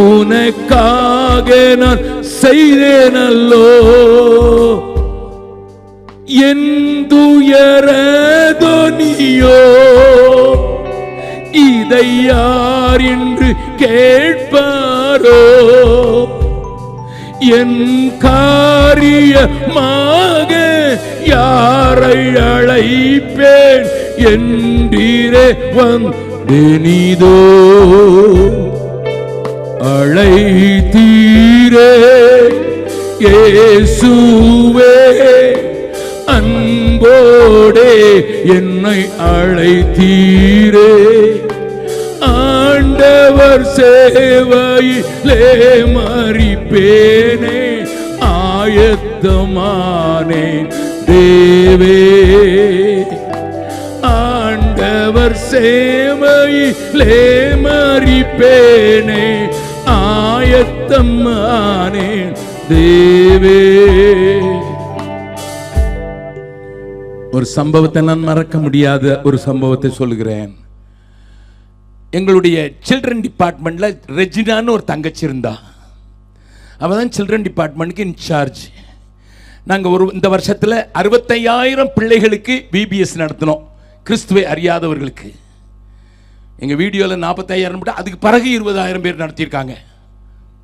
உனக்காக நான் செய்தேனல்லோ. என் துயரதொனியோ இதை யார் என்று கேட்பாரோ, என் காரியமாக யாரை அழைப்பேன் என்றீரே வந்தேனிதோ. அழைத்தீரே இயேசுவே அன்போடே என்னை அழைத்தீரே, ஆண்டவர் சேவையிலே மரிப்பேனே, ஆயத்தமானேன் தேவே. ஆண்டவர் சேவையிலே மரிப்பேனே, ஆயத்தமானேன் தேவே. ஒரு சம்பவத்தை நான் மறக்க முடியாத ஒரு சம்பவத்தை சொல்லுகிறேன். எங்களுடைய சில்ட்ரன் டிபார்ட்மெண்ட்ல ரெஜினான்னு ஒரு தங்கச்சி இருந்தா. அவள் தான் சில்ட்ரன் டிபார்ட்மெண்ட்டுக்கு இன்சார்ஜ். நாங்கள் இந்த வருஷத்தில் 65,000 பிள்ளைகளுக்கு பிபிஎஸ் நடத்தினோம், கிறிஸ்துவை அறியாதவர்களுக்கு. எங்கள் வீடியோவில் 45,000, அதுக்கு பிறகு 20,000 பேர் நடத்தியிருக்காங்க.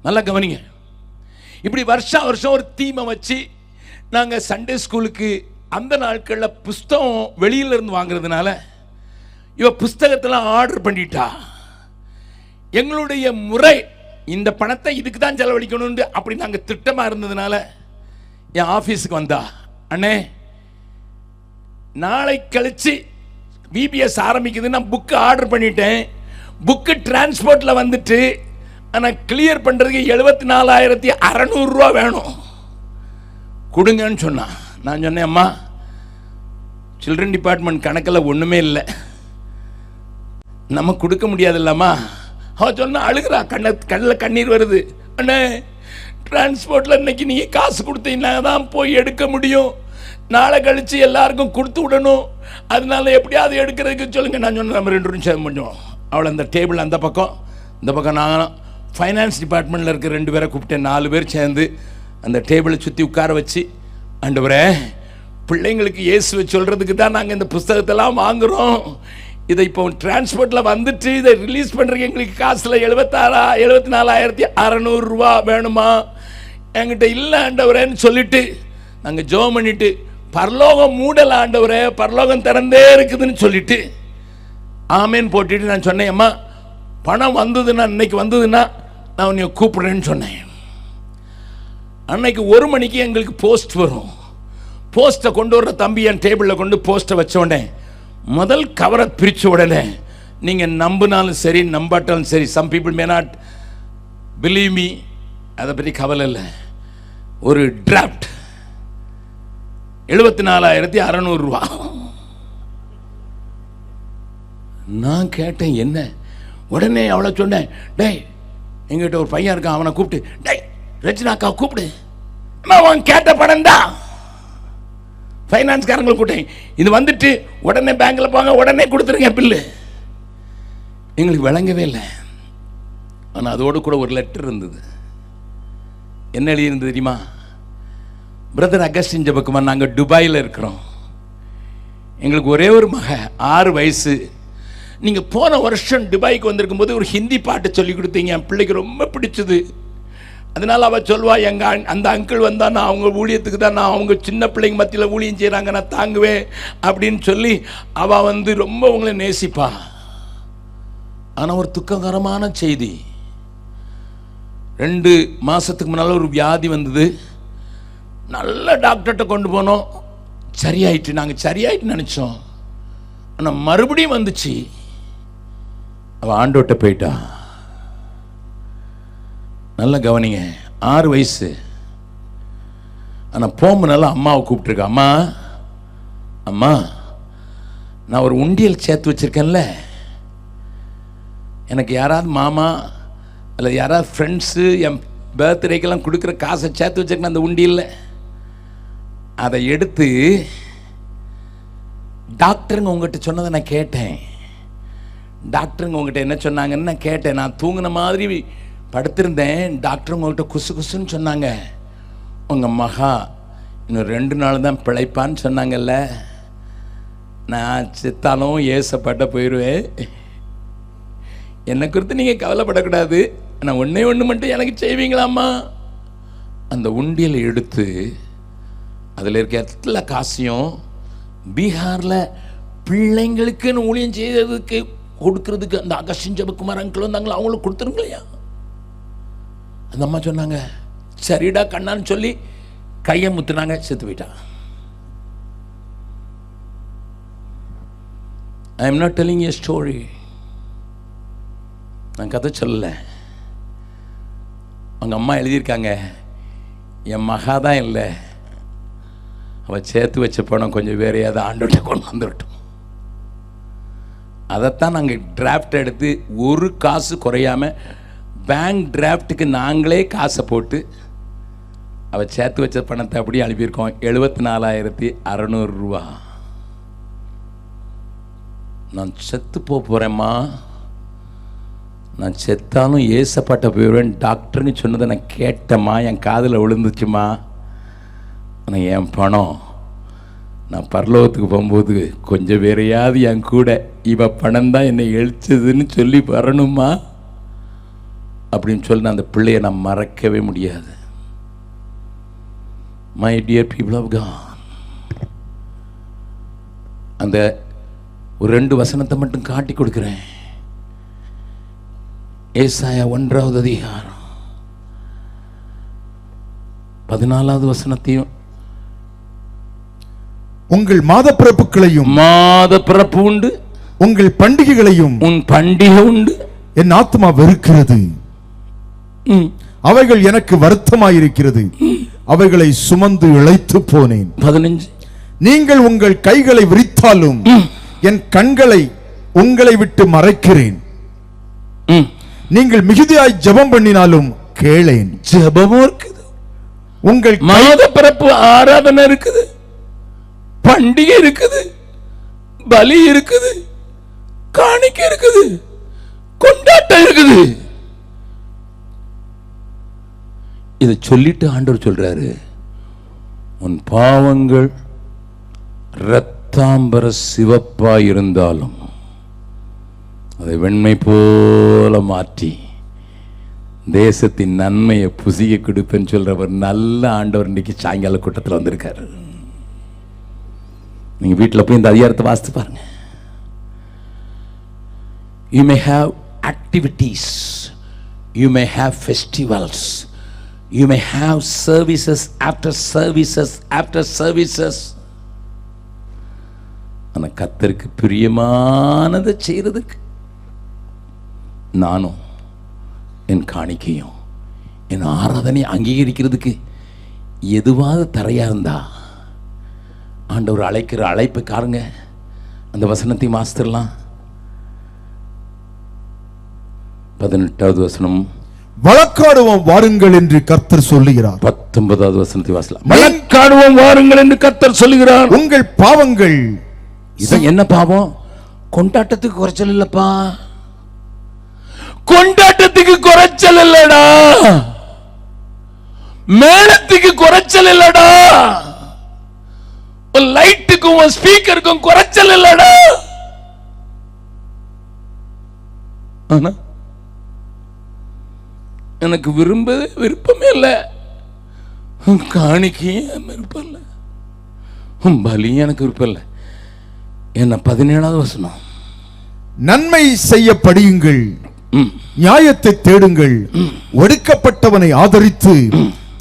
நல்லா கவனிங்க. இப்படி வருஷம் வருஷம் ஒரு தீமை வச்சு நாங்கள் சண்டே ஸ்கூலுக்கு அந்த நாட்களில் புஸ்தகம் வெளியிலிருந்து வாங்குறதுனால இவ புஸ்தகத்தெல்லாம் ஆர்டர் பண்ணிட்டா. எங்களுடைய முறை இந்த பணத்தை இதுக்கு தான் செலவழிக்கணும்னு அப்படி நாங்கள் திட்டமாக இருந்ததுனால என் ஆஃபீஸுக்கு வந்தா, அண்ணே நாளை கழிச்சு பிபிஎஸ் ஆரம்பிக்குது, நான் புக்கு ஆர்டர் பண்ணிட்டேன், புக்கு டிரான்ஸ்போர்ட்டில் வந்துட்டு ஆனால் கிளியர் பண்ணுறதுக்கு 74,600 ரூபா வேணும், கொடுங்கன்னு சொன்னான். நான் சொன்னேன், அம்மா சில்ட்ரன் டிபார்ட்மெண்ட் கணக்கில் ஒன்றுமே இல்லை, நம்ம கொடுக்க முடியாதுல்லம்மா. அவன் சொன்ன அழுகிறா, கண்ணில் கண்ணீர் வருது. அண்ணே டிரான்ஸ்போர்ட்டில் இன்னைக்கு நீங்கள் காசு கொடுத்தீங்கன்னா தான் போய் எடுக்க முடியும், நாளை கழித்து எல்லாருக்கும் கொடுத்து விடணும், அதனால எப்படியாவது எடுக்கிறதுக்கு சொல்லுங்கள். நான் சொன்னேன், நம்ம 2 நிமிஷம் பண்ணுவோம். அவளை அந்த டேபிள் அந்த பக்கம் இந்த பக்கம் நான் ஃபைனான்ஸ் டிபார்ட்மெண்ட்டில் இருக்க 2 பேரை கூப்பிட்டேன். 4 பேர் சேர்ந்து அந்த டேபிளை சுற்றி உட்கார வச்சு, ஆண்டவரே பிள்ளைங்களுக்கு இயேசுவை சொல்கிறதுக்கு தான் நாங்கள் இந்த புஸ்தகத்தெல்லாம் வாங்குகிறோம், இதை இப்போ டிரான்ஸ்போர்ட்டில் வந்துட்டு இதை ரிலீஸ் பண்ணுறதுக்கு எங்களுக்கு காசில் 74,600 ரூபா வேணுமா, என்கிட்ட இல்லை ஆண்டவரேன்னு சொல்லிட்டு நாங்கள் ஜெபம் பண்ணிட்டு, பரலோகம் மூடல ஆண்டவரே, பரலோகம் திறந்தே இருக்குதுன்னு சொல்லிட்டு ஆமேன்னு போட்டுட்டு நான் சொன்னேன், அம்மா பணம் வந்ததுன்னா இன்னைக்கு வந்ததுன்னா நான் உன்னை கூப்பிடுறேன்னு சொன்னேன். அன்னைக்கு 1 மணிக்கு எங்களுக்கு போஸ்ட் வரும். போஸ்ட்டை கொண்டு வர்ற தம்பி என் டேபிளில் கொண்டு போஸ்ட்டை வச்ச உடனே முதல் கவரை பிரித்த உடனே, நீங்கள் நம்பினாலும் சரி நம்பாட்டாலும் சரி, some people may not believe me, அதை பற்றி கவலை இல்லை, ஒரு டிராஃப்ட் 74,600 ரூபா. நான் கேட்டேன் என்ன, உடனே அவளை சொன்னேன், டேய் எங்கிட்ட ஒரு பையன் இருக்கான், அவனை கூப்பிட்டு, டேய் ரஜினாக்கா கூப்பிடு, அவன் கேட்ட பணம் தான். ஃபைனான்ஸ்காரங்களை கூட்டேன், இது வந்துட்டு உடனே பேங்க்கில் போங்க, உடனே கொடுத்துருங்க பில்லு. எங்களுக்கு விளங்கவே இல்லை. ஆனால் அதோடு கூட ஒரு லெட்டர் இருந்தது. என்ன எழுதியிருந்தது தெரியுமா? பிரதர் அகஸ்டின் ஜெபக்குமார், நாங்கள் துபாயில் இருக்கிறோம், எங்களுக்கு ஒரே ஒரு மக 6 வயசு, நீங்கள் போன வருஷம் துபாய்க்கு வந்திருக்கும் போது ஒரு ஹிந்தி பாட்டு சொல்லி கொடுத்தீங்க, என் பிள்ளைக்கு ரொம்ப பிடிச்சது, அதனால அவ சொல்வா, எங்க அந்த அங்கிள் வந்தா நான் அவங்க ஊழியத்துக்கு தான், நான் அவங்க சின்ன பிள்ளைங்க மத்தியில் ஊழியம் செய்கிறாங்க, நான் தாங்குவேன் அப்படின்னு சொல்லி அவ ரொம்ப உங்களை நேசிப்பா. ஆனால் ஒரு துக்ககரமான செய்தி, 2 மாசத்துக்கு முன்னால் ஒரு வியாதி வந்தது. நல்ல டாக்டர்கிட்ட கொண்டு போனோம், சரியாயிட்டு, நாங்கள் சரியாயிட்டு நினச்சோம். ஆனால் மறுபடியும் வந்துச்சு. அவள் ஆண்டோட்ட போயிட்டா. நல்ல கவனிங்க, 6 வயசு. ஆனால் போகும்போது அம்மாவை கூப்பிட்டுருக்கா. அம்மா அம்மா, நான் ஒரு உண்டியல் சேர்த்து வச்சிருக்கேன்ல, எனக்கு யாராவது மாமா அல்லது யாராவது ஃப்ரெண்ட்ஸு என் பர்த்டேக்கெல்லாம் கொடுக்குற காசை சேர்த்து வச்சிருக்கேன் அந்த உண்டியல்ல, அதை எடுத்து டாக்டருங்க உங்கள்கிட்ட சொன்னதை நான் கேட்டேன். டாக்டருங்க உங்கள்கிட்ட என்ன சொன்னாங்கன்னு நான் கேட்டேன். நான் தூங்கின மாதிரி படுத்திருந்தேன். டாக்டருங்க உங்கள்கிட்ட குசு குசுன்னு சொன்னாங்க, உங்கள் மகா இன்னும் 2 நாள் தான் பிழைப்பான்னு சொன்னாங்கல்ல. நான் செத்தாலும் ஏசப்பட்ட போயிடுவேன், என்னை குறித்து நீங்கள் கவலைப்படக்கூடாது, நான் ஒன்று மட்டும் எனக்கு செய்வீங்களாம்மா? அந்த உண்டியலை எடுத்து அதில் இருக்க எல்லா காசையும் பீகாரில் பிள்ளைங்களுக்குன்னு ஊழியம் செய்யறதுக்கு கொடுக்கறதுக்கு அந்த அகஸ்டின் ஜெபக்குமார் அங்கிள் வந்தாங்களா, அவங்களுக்கு கொடுத்துருங்களையா? அந்த அம்மா சொன்னாங்க, சரிடா கண்ணான்னு சொல்லி கையை முத்துனாங்க, செத்து போயிட்டா. I am not telling a story, நான் கதை சொல்லலை. அவங்க அம்மா எழுதியிருக்காங்க, என் மகா தான் இல்லை, அவள் சேர்த்து வச்ச பணம் கொஞ்சம் வேற ஏதாவது ஆண்டோட்ட கொண்டு வந்துடட்டும். அதைத்தான் நாங்கள் டிராஃப்ட் எடுத்து ஒரு காசு குறையாமல் பேங்க் டிராஃப்ட்டுக்கு நாங்களே காசை போட்டு அவள் சேர்த்து வச்ச பணத்தை அப்படியே அனுப்பியிருக்கோம். 74,600 ரூபா. நான் செத்து போகிறேம்மா, நான் செத்தாலும் ஏசப்பட்ட போயிடுவேன் டாக்டர்னு சொன்னதை நான் கேட்டேம்மா, என் காதில் விழுந்துச்சுமா. ஆனால் என் பணம் நான் பரலோகத்துக்கு போகும்போது கொஞ்சம் வேறையாவது என் கூட இவ பணம் தான் என்னை எழுச்சதுன்னு சொல்லி வரணுமா அப்படின்னு சொல்லி அந்த பிள்ளையை நான் மறக்கவே முடியாது. My dear people of God, அந்த ஒரு 2 வசனத்தை மட்டும் காட்டி கொடுக்குறேன். ஏசாயா 1வது அதிகாரம் 14வது வசனத்தையும், உங்கள் மாத பிறப்புகளையும், மாத பிறப்பு உண்டு, உங்கள் பண்டிகைகளையும், உன் பண்டிகை உண்டு, என் ஆத்மா வெறுக்கிறது, அவைகள் எனக்கு வருத்தமாயிருக்கிறது, அவைகளை சுமந்து இளைத்து போனேன். 15, நீங்கள் உங்கள் கைகளை விரித்தாலும் என் கண்களை உங்களை விட்டு மறைக்கிறேன், நீங்கள் மிகுதியாய் ஜெபம் பண்ணினாலும் கேளேன். ஜெபமும் இருக்குது, உங்கள் மாத பிறப்பு ஆராதனை இருக்குது, பண்டிகை இருக்குது, பலி இருக்குது, காணிக்கை இருக்குது, கொண்டாட்டம் இருக்குது. இதை சொல்லிட்டு ஆண்டவர் சொல்றாரு, உன் பாவங்கள் இரத்தாம்பர சிவப்பா இருந்தாலும் அதை வெண்மை போல மாற்றி தேசத்தின் நன்மையை புசிய கொடுப்பேன்னு சொல்றவர் நல்ல ஆண்டவர் இன்னைக்கு சாயங்கால கூட்டத்தில் வந்திருக்காரு. நீங்க வீட்டில் போய் இந்த அதிகாரத்தை வாசித்து பாருங்க. You may have activities, you may have festivals, you may have services after services after services. ஆனால் கர்த்தருக்கு பிரியமானதை செய்யறதுக்கு நானும் என் காணிக்கையும் என் ஆராதனை அங்கீகரிக்கிறதுக்கு எதுவாவது தரையா இருந்தா ஆண்டவர் அழைக்கிற அழைப்பு காருங்க. அந்த வசனத்தை வாசித்திரலாம். 18வது வசனம், வழக்காடுவோம் வாருங்கள் என்று கர்த்தர் சொல்லுகிறார். 19வது வசனத்தை வாசிக்கலாம். வழக்காடுவோம் வாருங்கள் என்று கர்த்தர் சொல்லுகிறார். உங்கள் பாவங்கள், இது என்ன பாவம்? கொண்டாட்டத்துக்கு குறைச்சல் இல்லப்பா, கொண்டாட்டத்துக்கு குறைச்சல் இல்லடா, மேளத்துக்கு குறைச்சல் இல்லடா, லைட்டுக்கும் ஸ்பீக்கருக்கும் குறைச்சல் இல்லடா. எனக்கு விருப்பமே இல்லை, காணிக்கையும் விருப்பம் இல்லை, பலியும் எனக்கு விருப்பம் இல்லை. என்ன 17வது வசனம், நன்மை செய்ய படியுங்கள், நியாயத்தை தேடுங்கள், ஒடுக்கப்பட்டவனை ஆதரித்து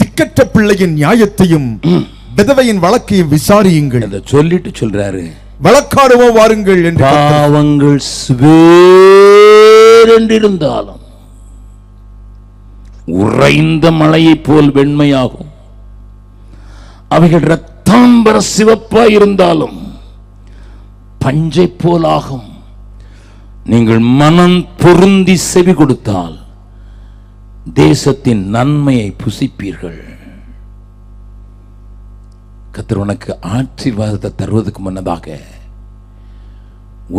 திக்கற்ற பிள்ளையின் நியாயத்தையும் விதவையின் வழக்கையும் விசாரியுங்கள். அதை சொல்லிட்டு சொல்றாரு, வழக்காடுவோம் வாருங்கள் என்று. பாவங்கள் சுவேரென்றிருந்தாலும் உறைந்த மலையை போல் வெண்மையாகும், அவைகள் இரத்தாம்பர சிவப்பாய் இருந்தாலும் பஞ்சை போலாகும். நீங்கள் மனம் பொருந்தி செவி கொடுத்தால் தேசத்தின் நன்மையை புசிப்பீர்கள். கர்த்தர் உனக்கு ஆசீர்வாதத்தை தருவதற்கு முன்னதாக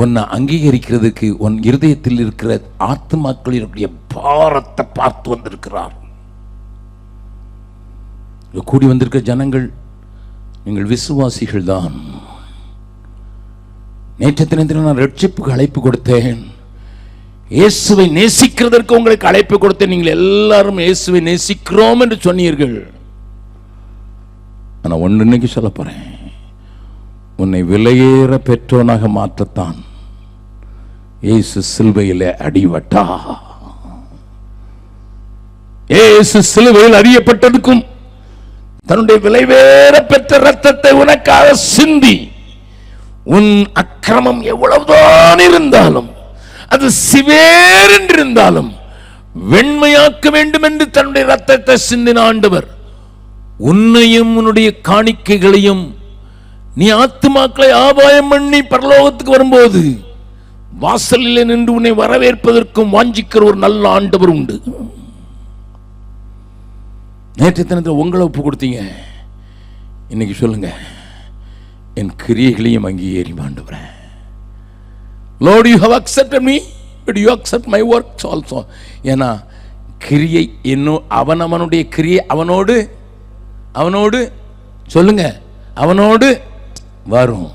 உன்னை அங்கீகரிக்கிறதுக்கு உன் இருதயத்தில் இருக்கிற ஆத்துமாக்களினுடைய பாரத்தை பார்த்து வந்திருக்கிறார். கூடி வந்திருக்கிற ஜனங்கள் நீங்கள் விசுவாசிகள் தான். நேற்று தினத்தில் நான் ரட்சிப்புக்கு அழைப்பு கொடுத்தேன், இயேசுவை நேசிக்கிறதற்கு உங்களுக்கு அழைப்பு கொடுத்தேன். நீங்கள் எல்லாரும் இயேசுவை நேசிக்கிறோம் என்று சொன்னீர்கள். நான் ஒன்று இன்னைக்கு சொல்ல போறேன், உன்னை விலையேற பெற்றோனாக மாற்றத்தான் இயேசு சிலுவையிலே அடிபட்டா. இயேசு சிலுவையில் அறியப்பட்டதுக்கும் தன்னுடைய விலைவேற பெற்ற ரத்தத்தை உனக்காக சிந்தி, உன் அக்கிரமம் எவ்வளவுதான் இருந்தாலும் அது சிவேர் என்றிருந்தாலும் வெண்மையாக்க வேண்டும் என்று தன்னுடைய ரத்தத்தை சிந்தின ஆண்டவர் உன்னையும் உன்னுடைய காணிக்கைகளையும் நீ ஆத்துமாக்களை ஆபாயம் பண்ணி பரலோகத்துக்கு வரும்போது வாசலில் நின்று உன்னை வரவேற்பதற்கும் வாஞ்சிக்கிற ஒரு நல்ல ஆண்டவர் உண்டு. நேற்று தினத்தில் உங்களை ஒப்பு கொடுத்தீங்க, இன்னைக்கு சொல்லுங்க, என் கிரியைகளையும் அங்கீகரியும் ஆண்டவரே. Lord, you have accepted me, but you accept my works also. ஏன்னா கிரியை இன்னும் அவனுடைய கிரியை அவனோடு சொல்லுங்க, அவனோடு வரும்.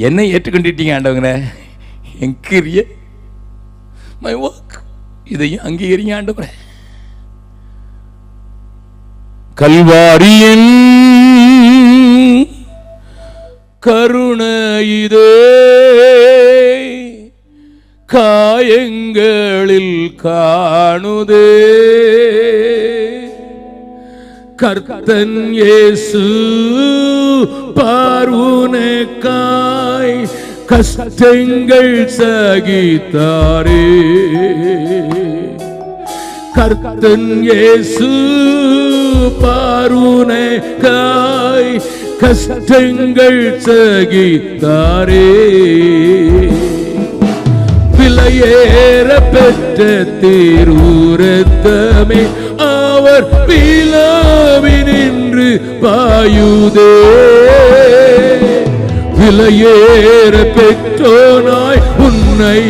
என்னை ஏற்றுக்கொண்டிட்டீங்க ஆண்டவங்களே, என் கிரியை my work இதையும் அங்கீகரிங்க ஆண்டவரே. கல்வாரியின் கருணை இதே காயங்களில் காணுதே, கர்த்தன் இயேசு பார்வுனக்காய் கஷ்டங்கள் சகித்தாரே. கர்த்தன் இயேசு பார்வுனக்காய் கஷ்டங்கள் சகித்தாரே. விலையேற பெற்ற திருரத்தமே அவர் விழாவினின்று பாயுதே. விலையேற பெற்றோனாய் உன்னை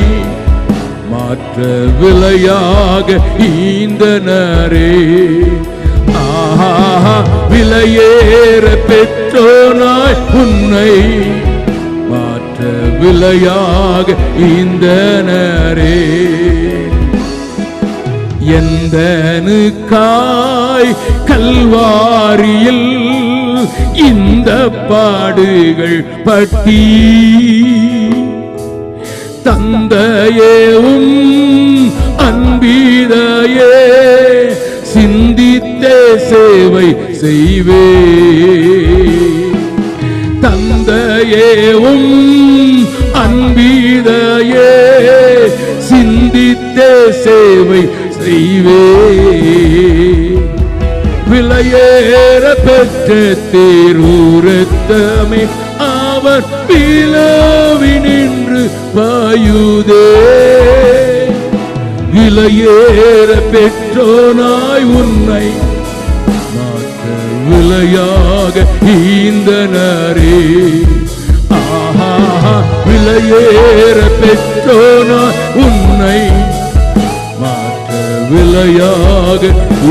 மாற்ற விலையாக ஈந்தனரே. ஆஹா, விலையேற பெற்றோனாய் உன்னை மாற்ற விலையாக ஈந்தனரே. எந்தனுக்காய் கல்வாரியில் இந்த பாடுகள் பட்டி தந்தையேவும் அன்பீதையே சிந்தித்தே சேவை செய்வே. தந்தையேவும் அன்பீதையே சிந்தித்தே சேவை செய்வே. விலையேற பெற்ற தேரூரத்தமே அவர் விழாவினின்று பாயுதே. விலையேற பெற்றோனாய் உன்னை மாற்ற விலையாக ஈந்தனரே. ஆஹா, விலையேற பெற்றோனாய் உன்னை மாற்ற விலையாக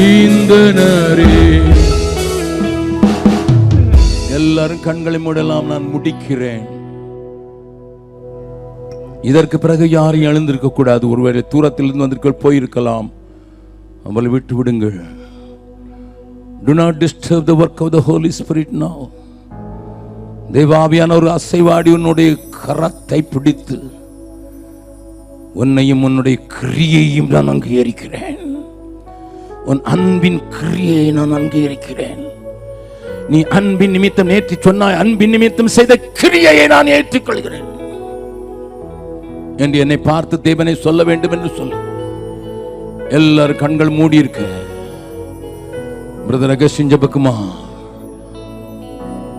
ஈந்தனரே. எல்லாரும் கண்களை மூடலாம், நான் முடிக்கிறேன். இதற்கு பிறகு யாரும் எழுந்திருக்க கூடாது. ஒருவேளை தூரத்திலிருந்து வந்திருக்க போயிருக்கலாம், அவளை விட்டு விடுங்கள். Do not disturb the work of the Holy Spirit now. தேவாவியான ஒரு அசைவாடி உன்னுடைய கரத்தை பிடித்து உன்னையும் உன்னுடைய கிரியையும் நான் அங்கீகரிக்கிறேன். உன் அன்பின் கிரியை நான் அங்கீகரிக்கிறேன். நீ அன்பின் நிமித்தம் நேற்று சொன்னாய், அன்பின் நிமித்தம் செய்த கிரியையை நான் ஏற்றுக்கொள்கிறேன் என்று என்னை பார்த்து தேவனை சொல்ல வேண்டும் என்று சொல்லு. எல்லாரும் கண்கள் மூடி இருக்க. Brother Augustine Jebakumar,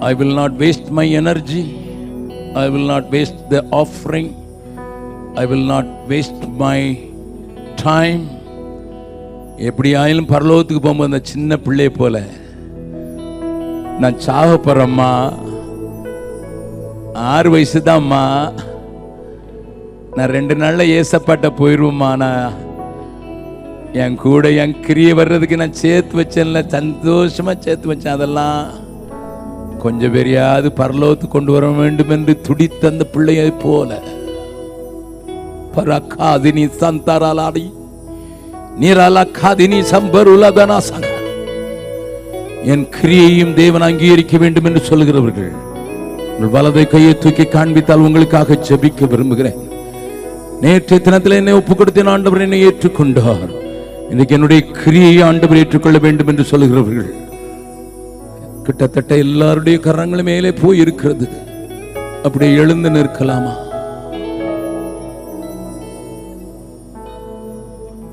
I will not waste my energy, I will not waste the offering, I will not waste my time. எப்படி ஆயிலும் பரலோகத்துக்கு போகும்போது அந்த சின்ன பிள்ளை போல நான் சாக போறேம்மா, 6 வயசு தான்மா, நான் 2 நாள்ல ஏசப்பாட்ட போயிடுவோம்மா, நான் என் கூட என் கிரியை வர்றதுக்கு நான் சேர்த்து வச்சேன்ல, சந்தோஷமா சேர்த்து வச்சேன், அதெல்லாம் கொஞ்சம் பெரியாவது பரலோகத்துக்கு கொண்டு வர வேண்டும் என்று துடித்த அந்த பிள்ளையை போல பரக்காதினி சந்தாராலாடி நீராலாக்காதினி சம்பருலகனா சங்க என் கிரியையும் தேவன் அங்கீகரிக்க வேண்டும் என்று சொல்கிறவர்கள் உங்கள் வலதை கையை தூக்கி காண்பித்தால் உங்களுக்காக ஜெபிக்க விரும்புகிறேன். நேற்றைய தினத்தில் என்னை ஒப்புக் கொடுத்தேன், ஆண்டவர் என்னை ஏற்றுக்கொண்டார், இன்னைக்கு என்னுடைய கிரியை ஆண்டவர் ஏற்றுக்கொள்ள வேண்டும் என்று சொல்கிறவர்கள் கிட்டத்தட்ட எல்லாருடைய கரங்கள் மேலே போய் இருக்கிறது. அப்படியே எழுந்து நிற்கலாமா?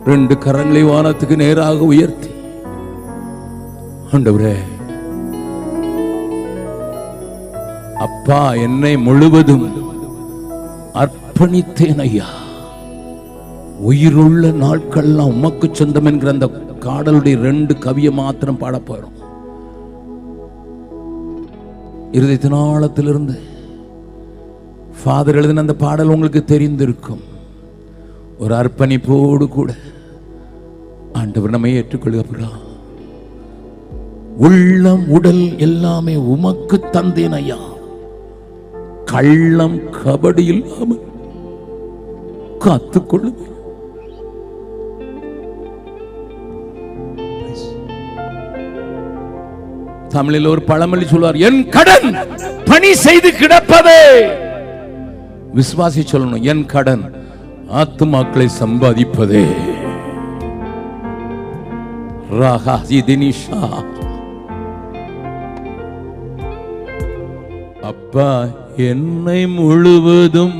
2 கரங்களை வானத்துக்கு நேராக உயர்த்தி, ஆண்டவரே அப்பா என்னை முழுவதும் அர்ப்பணித்தேன் ஐயா, உயிருள்ள நாட்கள்லாம் உமக்கு சொந்தம் என்கிற அந்த காடலுடைய 2 கவியை மாத்திரம் பாட போறோம். இருதயத்தின் ஆழத்திலிருந்து ஃபாதர் எழுதின அந்த பாடல் உங்களுக்கு தெரிந்திருக்கும். ஒரு அர்ப்பணிப்போடு கூட ஆண்டவர் நம்மை ஏற்றுக்கொள்கிறார். உள்ளம் உடல் எல்லாமே உமக்கு தந்தேன் ஐயா, கள்ளம் கபடி இல்லாமல் காத்துக்கொள்ளுவேன். தமிழில் ஒரு பழமொழி சொல்வார், என் கடன் பணி செய்து கிடப்பதே. விசுவாசி சொல்லணும், என் கடன் ஆத்துமாக்களை சம்பாதிப்பதே. அப்பா என்னை முழுவதும்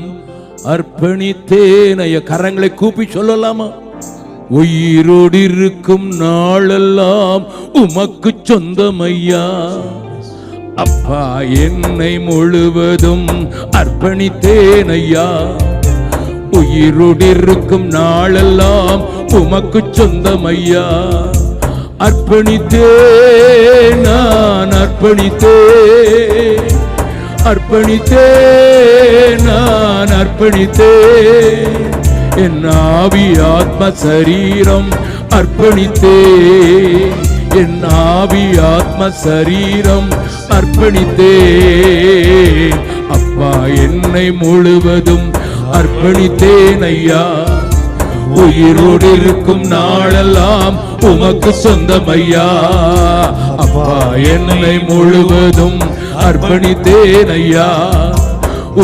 அர்ப்பணித்தேன் ஐயா. கரங்களை கூப்பி சொல்லலாமா? உயிரோடு இருக்கும் நாளெல்லாம் உமக்கு சொந்தம் ஐயா. அப்பா என்னை முழுவதும் அர்ப்பணித்தேன் ஐயா, உயிரோடு இருக்கும் நாளெல்லாம் உமக்கு சொந்தம் ஐயா. அர்ப்பணித்தேன் நான் அர்ப்பணித்தேன், அர்ப்பணித்தேன் நான் அர்ப்பணித்தேன், என் ஆவி ஆத்ம சரீரம் அர்ப்பணித்தேன், என் ஆவி ஆத்ம சரீரம் அர்ப்பணித்தேன். அப்பா என்னை முழுவதும் அர்ப்பணித்தேன் ஐயா, உயிரோடு இருக்கும் நாளெல்லாம் உமக்கு சொந்தம் ஐயா. அப்பா என்னை முழுவதும் அர்ப்பணித்தேன் ஐயா,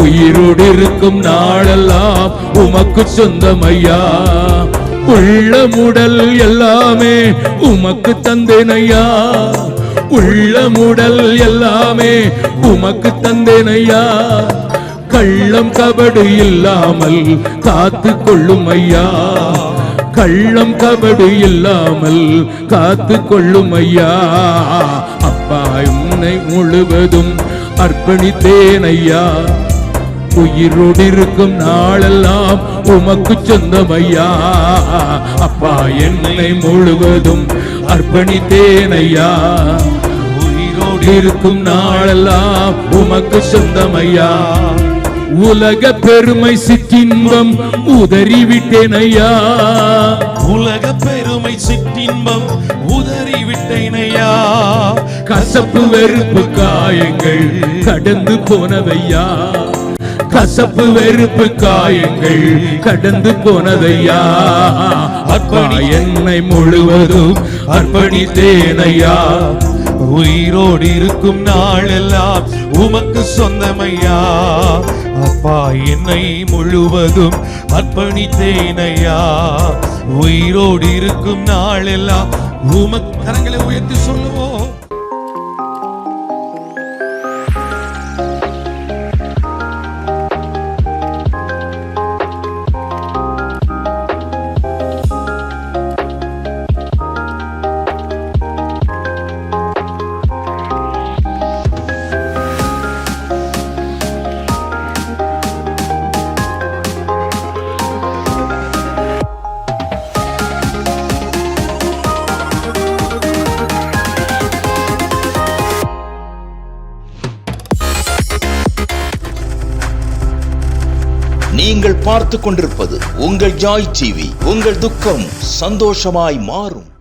உயிரோடு இருக்கும் நாளெல்லாம் உமக்கு சொந்தம் ஐயா. உள்ளமுடல் எல்லாமே உமக்கு தந்தேன் ஐயா, உள்ளமுடல் எல்லாமே உமக்கு தந்தேன் ஐயா. கள்ளம் கபடு இல்லாமல் காத்து கொள்ளும் ஐயா, கள்ளம் கபடு இல்லாமல் காத்து கொள்ளும் ஐயா. அப்பா உன்னை முழுவதும் அர்ப்பணித்தேன் ஐயா, உயிரோடு இருக்கும் நாளெல்லாம் உமக்கு சொந்தம் ஐயா. அப்பா என்னை முழுவதும் அர்ப்பணித்தேன் ஐயா, உயிரோடு இருக்கும் நாளெல்லாம் உமக்கு சொந்தம் ஐயா. உலக பெருமை சிற்றின்பம் உதறிவிட்டேன் ஐயா, உலக பெருமை சிற்றின்பம் உதறிவிட்டேன் ஐயா. கசப்பு வெறுப்பு காயங்கள் கடந்து போனதையா, கசப்பு வெறுப்பு காயங்கள் கடந்து போனதையா. என்னை முழுவதும் அர்ப்பணித்தேனையா. உயிரோடு இருக்கும் நாளெல்லாம் உமக்கு சொந்தமையா. அப்பா என்னை முழுவதும் அர்ப்பணித்தேனையா. உயிரோடு இருக்கும் நாளெல்லாம் உமக்கு. கரங்களை உயர்த்தி சொல்லுவோம். நீங்கள் பார்த்து கொண்டிருப்பது உங்கள் ஜாய் டிவி. உங்கள் துக்கம் சந்தோஷமாய் மாறும்.